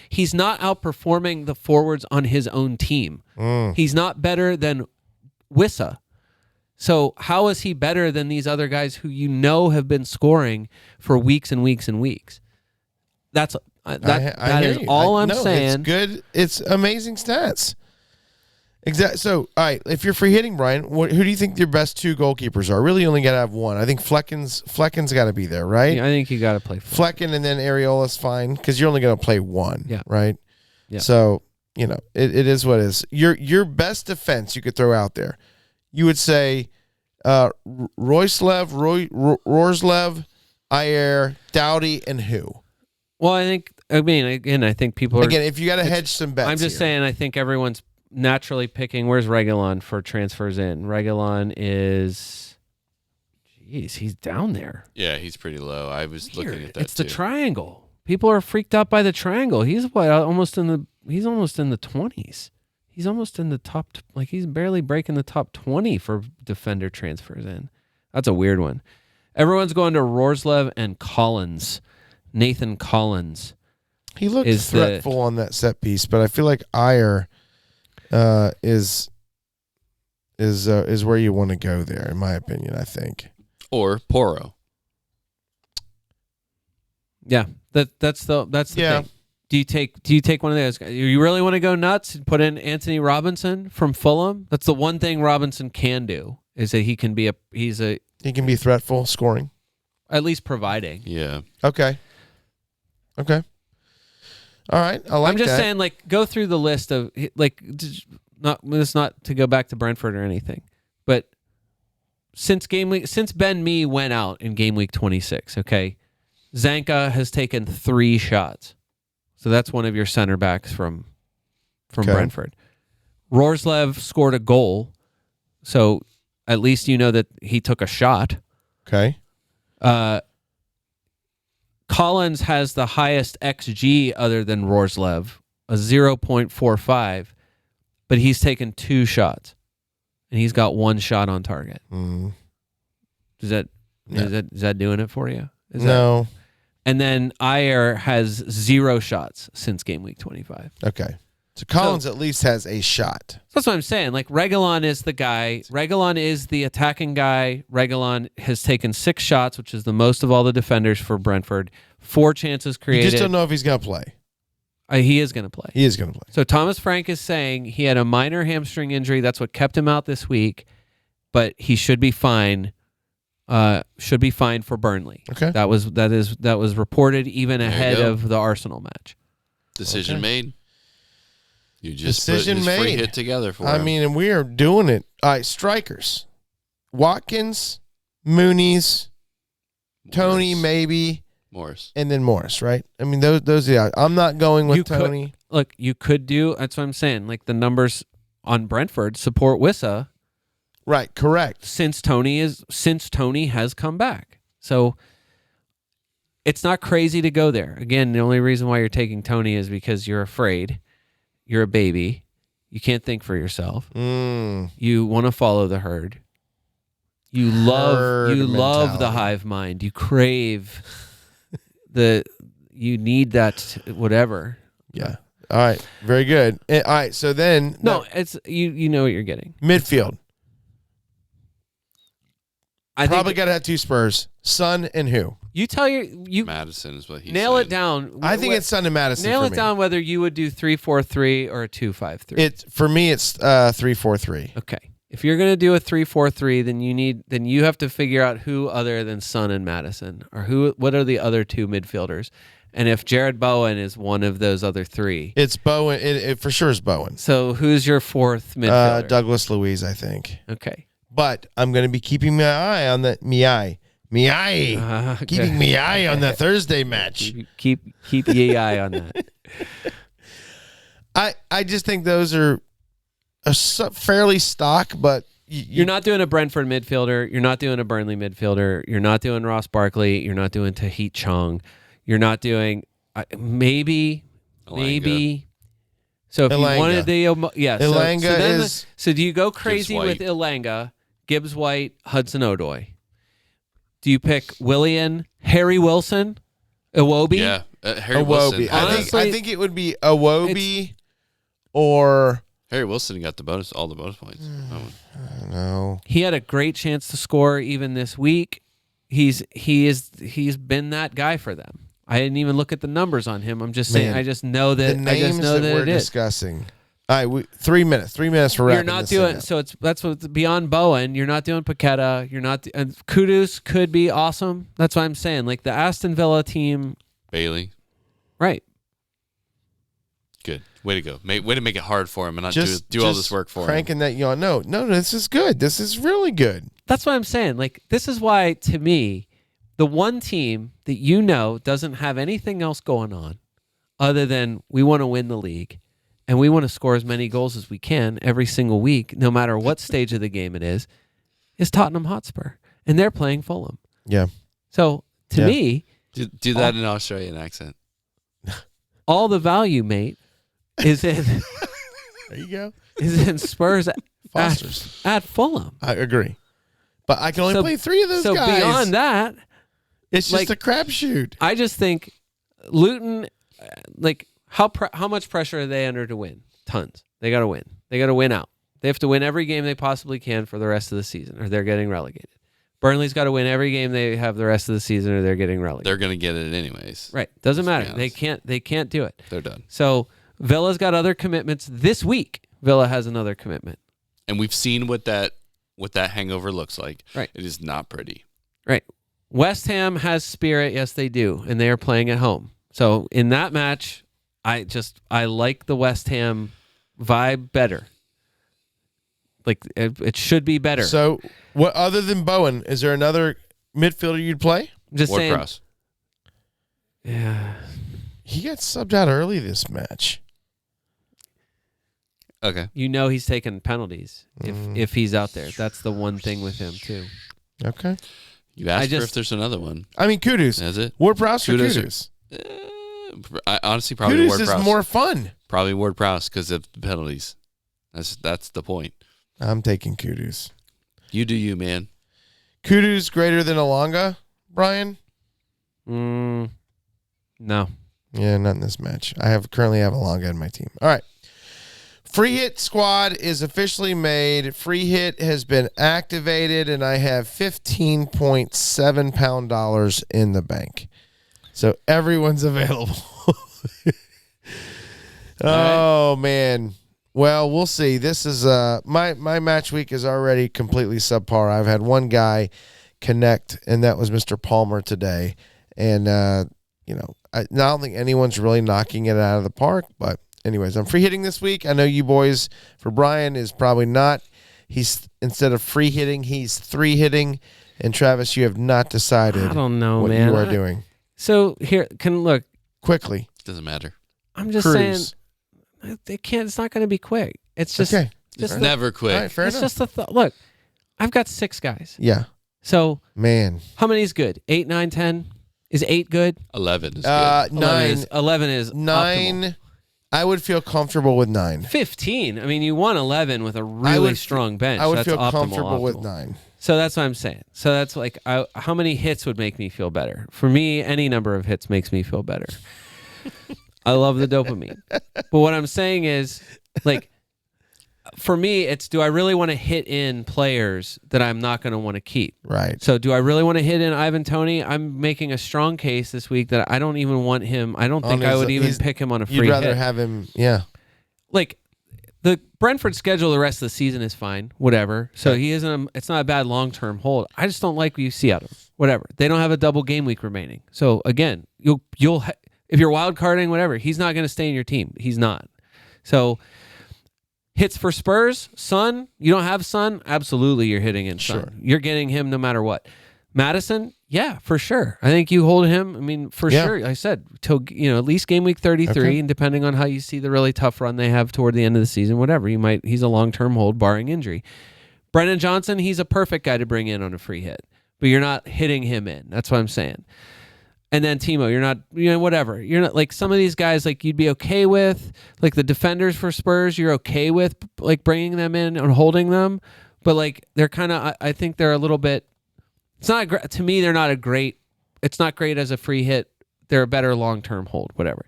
he's not outperforming the forwards on his own team. He's not better than Wissa. So how is he better than these other guys who have been scoring for weeks and weeks and weeks? That is all I'm saying. It's good. It's amazing stats. Exactly. So, all right, if you're free hitting, Brian, who do you think your best 2 goalkeepers are? Really only got to have one. I think Flecken's got to be there, right? Yeah, I think you got to play Flecken, and then Areola's fine, because you're only going to play one, right? Yeah. So, it is what it is. Your best defense you could throw out there, you would say Roycelev, Rorslev, Ayer, Doughty, and who? Well, I think people are... Again, if you got to hedge some bets. I'm just saying, I think everyone's naturally picking... Where's Reguilon for transfers in? Reguilon is... Jeez, he's down there. Yeah, he's pretty low. I was looking at that, It's the triangle. People are freaked out by the triangle. He's almost in the 20s. He's almost in the top, he's barely breaking the top 20 for defender transfers in. That's a weird one. Everyone's going to Rorslev and Collins. Nathan Collins. He looked threatful on that set piece, but I feel like Ayer is where you want to go there, in my opinion, I think. Or Porro. Yeah, that's the thing. Do you take one of those guys? You really want to go nuts and put in Anthony Robinson from Fulham? That's the one thing Robinson can do, is that he can be he can be threatful, scoring, at least providing. Yeah. Okay. All right. I'm just saying, like, go through the list of, like, not to go back to Brentford or anything, but since Ben Mee went out in game week 26, okay, Zanka has taken 3 shots. So that's one of your center backs from Brentford. Rorslev scored a goal, so at least you know that he took a shot. Okay. Collins has the highest XG other than Rorslev, a 0.45, but he's taken 2 shots, and he's got 1 shot on target. Is that doing it for you? No. And then Ayer has 0 shots since game week 25. Okay. So Collins at least has a shot. That's what I'm saying. Like, Reguilon is the guy. Reguilon is the attacking guy. Reguilon has taken 6 shots, which is the most of all the defenders for Brentford. 4 chances created. You just don't know if he's going to play. He is going to play. He is going to play. So Thomas Frank is saying he had a minor hamstring injury. That's what kept him out this week, but he should be fine should be fine for Burnley. Okay. That was reported even ahead of the Arsenal match. Decision made. You just Decision put his made. free hit together for him. I mean, and we are doing it. All right, strikers. Watkins, Mooney's, Tony, maybe. Morris. And then Morris, right? I mean, those are the. I'm not going with Tony. Look, you could do. That's what I'm saying. Like the numbers on Brentford support Wissa. Right, correct. Since Tony has come back. So it's not crazy to go there. Again, the only reason why you're taking Tony is because you're afraid. You're a baby. You can't think for yourself. You want to follow the herd. You love the hive mind. You crave you need that whatever. Yeah. All right. Very good. All right. So then it's you know what you're getting. Midfield. I probably got to have two Spurs. Son and who? You Madison is what he nail said. it down. I think it's Son and Madison. Nail for it me. down whether you would do 3-4-3 or a 2-5-3. For me it's 3-4-3. Okay. If you're going to do a 3-4-3, then you have to figure out who other than Son and Madison or what are the other two midfielders. And if Jared Bowen is one of those other three. It's Bowen. It for sure is Bowen. So who's your fourth midfielder? Douglas Luiz, I think. Okay. But I'm going to be keeping my eye on the Okay. keeping my eye on the Thursday match. Keep ye eye on that. I just think those are fairly stock, but you're not doing a Brentford midfielder. You're not doing a Burnley midfielder. You're not doing Ross Barkley. You're not doing Tahit Chong. You're not doing maybe. So if Elanga. you wanted the Elanga so do you go crazy with Elanga, Gibbs White, Hudson Odoi? Do you pick Harry Wilson, Iwobi? Yeah, Harry Wilson. Honestly, I think it would be Iwobi or Harry Wilson got all the bonus points. I don't know. He had a great chance to score even this week. He's been that guy for them. I didn't even look at the numbers on him. I'm just saying. I just know that. The names that we're discussing. All right, 3 minutes. 3 minutes for wrapping. You're not doing so. That's what's beyond Bowen. You're not doing Paqueta. You're not. And Kudus could be awesome. That's what I'm saying. Like the Aston Villa team. Bailey. Right. Good. Way to go. Way to make it hard for him and not do all this work for cranking him. That yawn. No, this is good. This is really good. That's what I'm saying. Like this is why, to me, the one team that doesn't have anything else going on other than we want to win the league and we want to score as many goals as we can every single week, no matter what stage of the game it is Tottenham Hotspur. And they're playing Fulham. Yeah. So, to me... Do that in an Australian accent. All the value, mate, is in... There you go. Is in Spurs Fosters. at Fulham. I agree. But I can only play 3 of those guys. So beyond that... It's just a crapshoot. I just think Luton, how much pressure are they under to win? Tons. They got to win. They got to win out. They have to win every game they possibly can for the rest of the season, or they're getting relegated. Burnley's got to win every game they have the rest of the season, or they're getting relegated. They're going to get it anyways. Right. Doesn't matter. They can't do it. They're done. So Villa's got other commitments this week. Villa has another commitment, and we've seen what that hangover looks like. Right. It is not pretty. Right. West Ham has spirit. Yes, they do. And they are playing at home. So in that match, I like the West Ham vibe better. Like it should be better. So what other than Bowen, is there another midfielder you'd play? Just saying. Ward-Prowse. Yeah. He got subbed out early this match. Okay. He's taking penalties if he's out there. That's the one thing with him too. Okay. You asked her if there's another one. I mean, Kudus. That's it. Ward-Prowse or Kudus? I honestly probably Kudus Ward-Prowse. is more fun. Probably Ward-Prowse because of the penalties. That's the point. I'm taking Kudus. You do you, man. Kudus greater than Elanga, Brian? No. Yeah, not in this match. I currently have Elanga in my team. All right. Free hit squad is officially made. Free hit has been activated, and I have £15.7 in the bank. So everyone's available. Oh, man. Well, we'll see. This is my match week is already completely subpar. I've had one guy connect, and that was Mr. Palmer today. And, I don't think anyone's really knocking it out of the park. But anyways, I'm free hitting this week. I know you boys, for Brian, is probably not. He's, instead of free hitting, he's 3 hitting. And Travis, you have not decided I don't know, what man. you are doing. So here, look. Quickly. Doesn't matter. I'm just saying, they can't. It's not going to be quick. It's just, okay. It's never quick. All right, fair enough. Just the thought. Look, I've got 6 guys. Yeah. So, man, how many is good? 8, 9, 10. Is 8 good? 11 is good. 9. 11 is 9. Optimal. I would feel comfortable with 9. 15. I mean, you won 11 with a really strong bench. I would that's feel optimal, comfortable with 9. So that's what I'm saying. So that's like, how many hits would make me feel better? For me, any number of hits makes me feel better. I love the dopamine. But what I'm saying is, like, for me, it's, do I really want to hit in players that I'm not going to want to keep? Right. So do I really want to hit in Ivan Toney? I'm making a strong case this week that I don't even want him. I don't think I would even pick him on a free hit. You'd rather have him, yeah. Like, the Brentford schedule the rest of the season is fine, whatever. So he isn't. It's not a bad long-term hold. I just don't like what you see out of him. Whatever. They don't have a double game week remaining. So again, you'll if you're wild carding, whatever, he's not going to stay in your team. He's not. So hits for Spurs, Son. You don't have Son? Absolutely, you're hitting in Son. Sure. You're getting him no matter what. Madison, yeah, for sure. I think you hold him. I mean, for sure. I said till at least game week 33, and depending on how you see the really tough run they have toward the end of the season, whatever, he's a long-term hold barring injury. Brennan Johnson, he's a perfect guy to bring in on a free hit, but you're not hitting him in. That's what I'm saying. And then Timo, you're not, whatever. You're not, like, some of these guys, like, you'd be okay with, like the defenders for Spurs, you're okay with, like, bringing them in and holding them, but, like, they're kind of, I think they're a little bit. It's not to me. They're not it's not great as a free hit. They're a better long-term hold, whatever.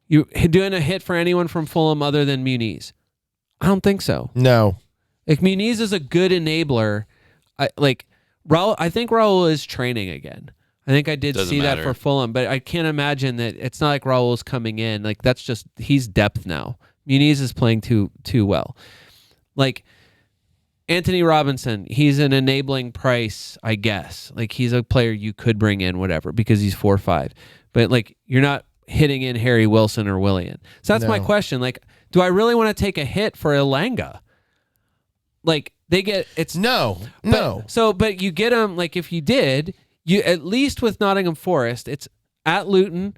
You doing a hit for anyone from Fulham other than Muniz? I don't think so. No. Like, Muniz is a good enabler. I think Raul is training again. I think I did see that for Fulham, but I can't imagine that it's not like Raul's coming in. Like, that's just, he's depth now. Muniz is playing too well. Like, Anthony Robinson, he's an enabling price, I guess. Like, he's a player you could bring in, whatever, because he's 4-5. But, like, you're not hitting in Harry Wilson or Willian. So that's my question. Like, do I really want to take a hit for Elanga? Like, they get, it's... No. So, but you get them, like, if you did, you at least with Nottingham Forest, it's at Luton,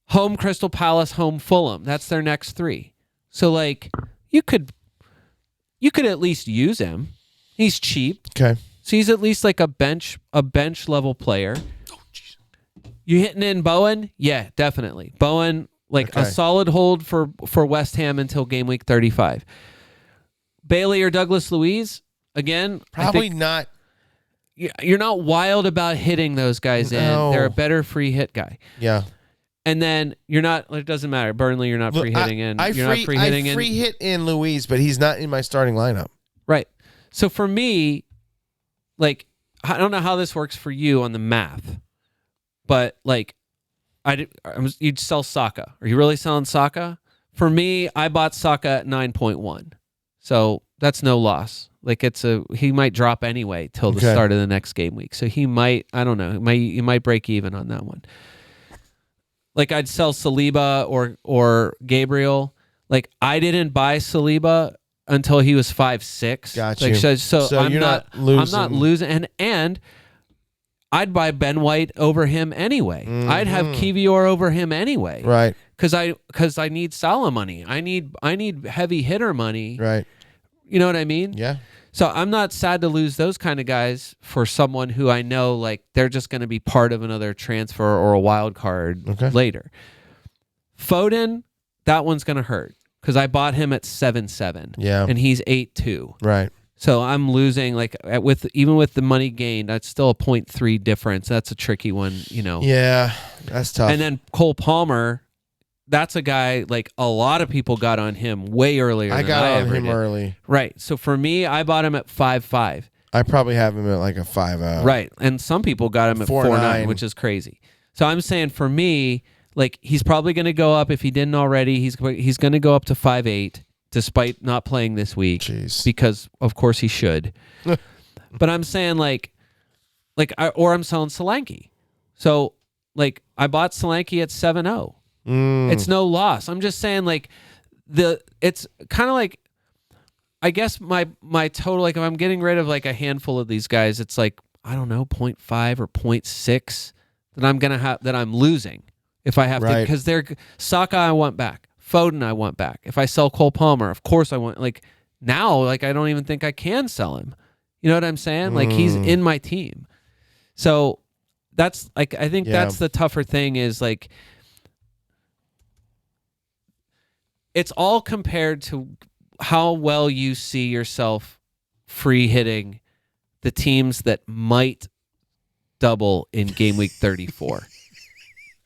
home Crystal Palace, home Fulham. That's their next 3. So, like, you could at least use him. He's cheap. Okay. So he's at least like a bench level player. Oh, jeez. You hitting in Bowen? Yeah, definitely. Bowen, like a solid hold for West Ham until game week 35. Bailey or Douglas Luiz? Again, probably not. You're not wild about hitting those guys in. They're a better free hit guy. Yeah. And then you're not, it doesn't matter. Burnley, you're not free hitting in. I free hit in Luiz, but he's not in my starting lineup. Right. So for me, like, I don't know how this works for you on the math, but like, you'd sell Saka. Are you really selling Saka? For me, I bought Saka at 9.1. So that's no loss. Like, he might drop anyway till the start of the next game week. So he might, I don't know, you might break even on that one. Like, I'd sell Saliba or Gabriel. Like, I didn't buy Saliba until he was 5'6". Gotcha. Like, so I'm you're not losing. losing. I'm not losing. And I'd buy Ben White over him anyway. Mm-hmm. I'd have Kivior over him anyway. Right. Because I need Salah money. I need heavy hitter money. Right. You know what I mean? Yeah. So I'm not sad to lose those kind of guys for someone who I know, like, they're just going to be part of another transfer or a wild card later. Foden, that one's going to hurt because I bought him at 7.7. Yeah. And he's 8.2. Right. So I'm losing, like, even with the money gained, that's still a 0.3 difference. That's a tricky one, Yeah, that's tough. And then Cole Palmer, that's a guy, like, a lot of people got on him way earlier than I got on him did. early. Right. So for me, I bought him at 5.5. I probably have him at like a 5.0. Right. And some people got him at 4.9, which is crazy. So I'm saying for me, like, he's probably going to go up, if he didn't already, he's going to go up to 5.8 despite not playing this week. Jeez. Because, of course, he should. But I'm saying, like, like, I'm selling Solanke. So, like, I bought Solanke at 7-0. It's no loss. I'm just saying, like, it's kind of like, I guess my total, like, if I'm getting rid of like a handful of these guys, it's like, I don't know, 0.5 or 0.6 that I'm gonna have, that I'm losing if I have to, because they're Saka I want back, Foden I want back. If I sell Cole Palmer, of course I want, like, now, like, I don't even think I can sell him. You know what I'm saying? Like, he's in my team. So that's like, I think that's the tougher thing, is like, it's all compared to how well you see yourself free hitting the teams that might double in game week 34.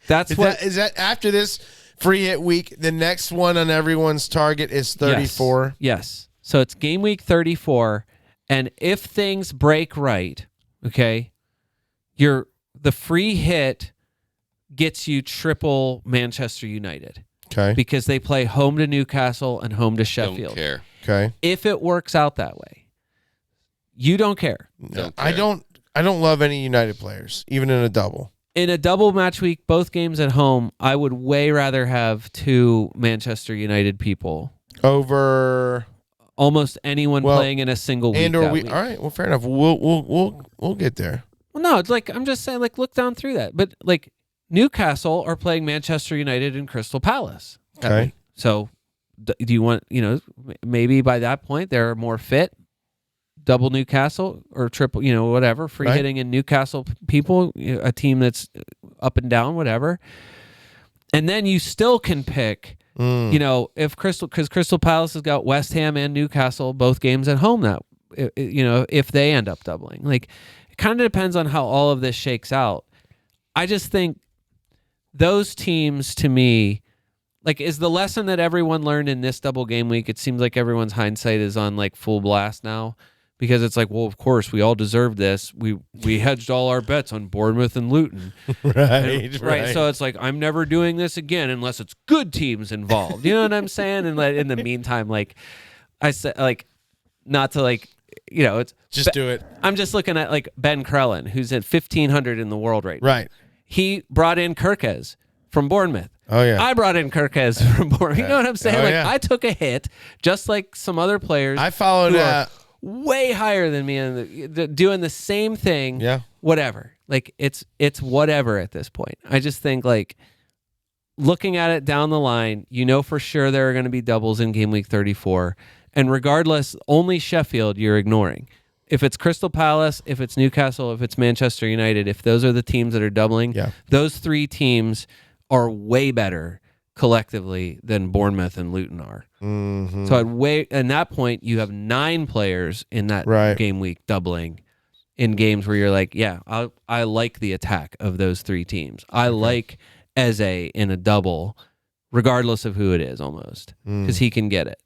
Is that after this free hit week, the next one on everyone's target is 34? Yes. So it's game week 34, and if things break right, okay, the free hit gets you triple Manchester United. Okay. Because they play home to Newcastle and home to Sheffield. Don't care. Okay. If it works out that way, you don't care. No, I don't love any United players, even in a double. In a double match week, both games at home, I would way rather have 2 Manchester United people over almost anyone playing in a single week. Week. All right, well, fair enough. We'll get there. Well, no, it's like, I'm just saying, like, look down through that. But like, Newcastle are playing Manchester United and Crystal Palace. Okay. So do you want, maybe by that point they're more fit, double Newcastle or triple, whatever, free hitting in Newcastle people, a team that's up and down, whatever. And then you still can pick, if because Crystal Palace has got West Ham and Newcastle, both games at home, that, if they end up doubling. Like, it kind of depends on how all of this shakes out. I just think those teams, to me, like, is the lesson that everyone learned in this double game week. It seems like everyone's hindsight is on like full blast now, because it's like, well, of course we all deserve this. We hedged all our bets on Bournemouth and Luton. Right. So it's like, I'm never doing this again unless it's good teams involved. You know what I'm saying? And in the meantime, like, I said, like, not to, like, it's just do it. I'm just looking at like Ben Crellin, who's at 1,500 in the world right now. Right. He brought in Kirkes from Bournemouth. Oh, yeah. I brought in Kirkes from Bournemouth. You know what I'm saying? I took a hit, just like some other players. I followed way higher than me and doing the same thing. Yeah. Whatever. Like, it's whatever at this point. I just think, like, looking at it down the line, for sure there are going to be doubles in game week 34. And regardless, only Sheffield you're ignoring. If it's Crystal Palace, if it's Newcastle, if it's Manchester United, if those are the teams that are doubling, those 3 teams are way better collectively than Bournemouth and Luton are. Mm-hmm. So at that point, you have 9 players in that game week doubling in games where you're like, I like the attack of those 3 teams. I like Eze in a double, regardless of who it is, almost, because he can get it.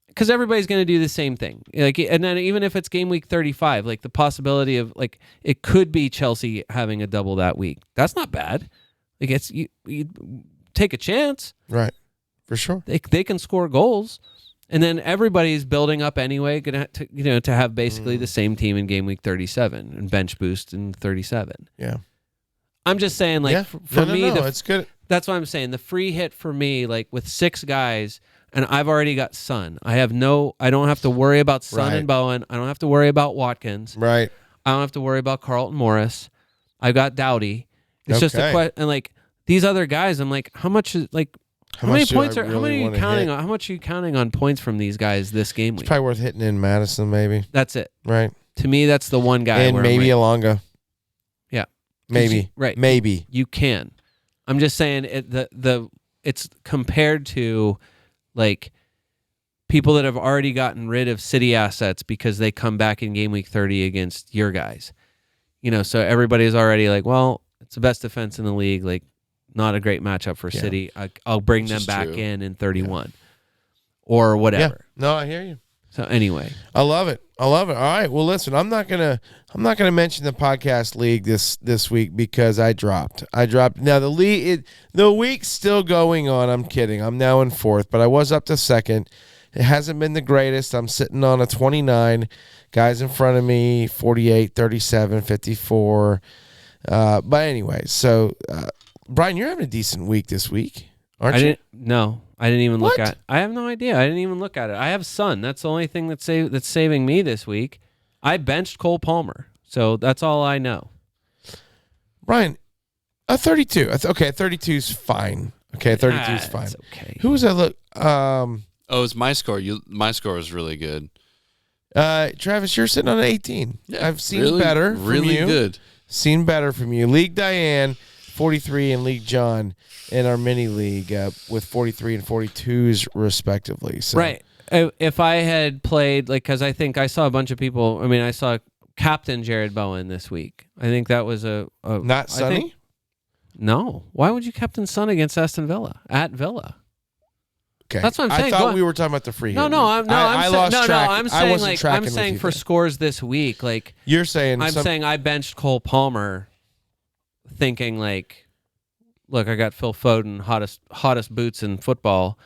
Because everybody's going to do the same thing. Like, and then even if it's game week 35, like, the possibility of, like, it could be Chelsea having a double that week. That's not bad. Like, it's you take a chance. Right. For sure. They can score goals. And then everybody's building up anyway, to have basically the same team in game week 37 and bench boost in 37. Yeah. I'm just saying, like, for me, it's good. That's what I'm saying. The free hit for me, like, with 6 guys, and I've already got Son. I don't have to worry about Son and Bowen. I don't have to worry about Watkins. Right. I don't have to worry about Carlton Morris. I've got Doughty. It's just a question. And, like, these other guys, I'm like, how much are you counting on points from these guys this game week? It's probably worth hitting in Madison, maybe. That's it. Right. To me, that's the one guy. And maybe Elanga. Yeah. Maybe. Right. Maybe. You can. I'm just saying it's compared to, like, people that have already gotten rid of City assets because they come back in game week 30 against your guys. So everybody's already like, well, it's the best defense in the league. Like, not a great matchup for City. I'll bring them back in 31 or whatever. Yeah. No, I hear you. So anyway, I love it. All right. Well, listen, I'm not gonna mention the podcast league this week because I dropped. Now the week's still going on. I'm kidding. I'm now in 4th, but I was up to 2nd. It hasn't been the greatest. I'm sitting on a 29. Guys in front of me, 48, 37, 54. But anyway, so Brian, you're having a decent week this week, aren't you? No, I didn't even What? look at it. I have no idea. I didn't even look at it. I have Son. That's the only thing that's saving me this week. I benched Cole Palmer, so that's all I know. Brian, a 32. Okay, 32 is fine. Okay, 32 is fine. Okay. Who was I look? It's my score. My score is really good. Travis, you're sitting on an 18. Yeah, I've seen better from really you. Good. Seen better from you. League Diane, 43, and League John in our mini league with 43 and 42s respectively. So. Right. If I had played, because I think I saw a bunch of people. I mean, I saw Captain Jared Bowen this week. I think that was a not Sonny? No. Why would you captain Son against Aston Villa at Villa? Okay. That's what I'm saying. I thought we were talking about the free hit. I lost track. I'm saying for then. scores this week, like you're saying. I'm saying I benched Cole Palmer, thinking like, look, I got Phil Foden, hottest boots in football.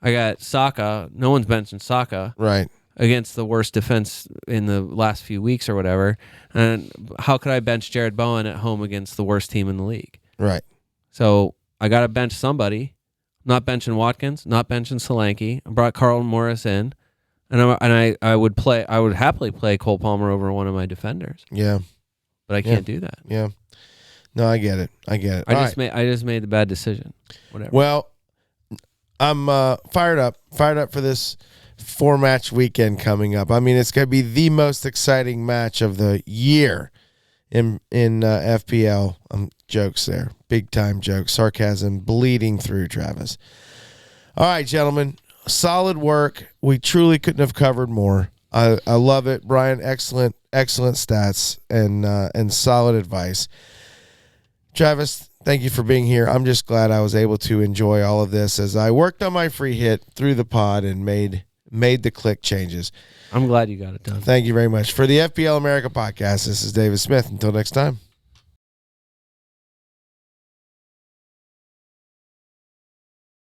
I got Saka. No one's benching Saka. Right. Against the worst defense in the last few weeks or whatever. And how could I bench Jared Bowen at home against the worst team in the league? Right. So I got to bench somebody. Not benching Watkins, not benching Solanke. I brought Carlton Morris in, and I would happily play Cole Palmer over one of my defenders. Yeah, but I can't do that. Yeah, no, I get it. I just made the bad decision. Whatever. Well, I'm fired up for this 4-match weekend coming up. I mean, it's going to be the most exciting match of the year in FPL. Jokes there. Big time jokes. Sarcasm bleeding through, Travis. All right, gentlemen. Solid work. We truly couldn't have covered more. I love it. Brian, excellent stats and solid advice. Travis, thank you for being here. I'm just glad I was able to enjoy all of this as I worked on my free hit through the pod and made the click changes. I'm glad you got it done. Thank you very much. For the FPL America podcast, this is David Smith. Until next time.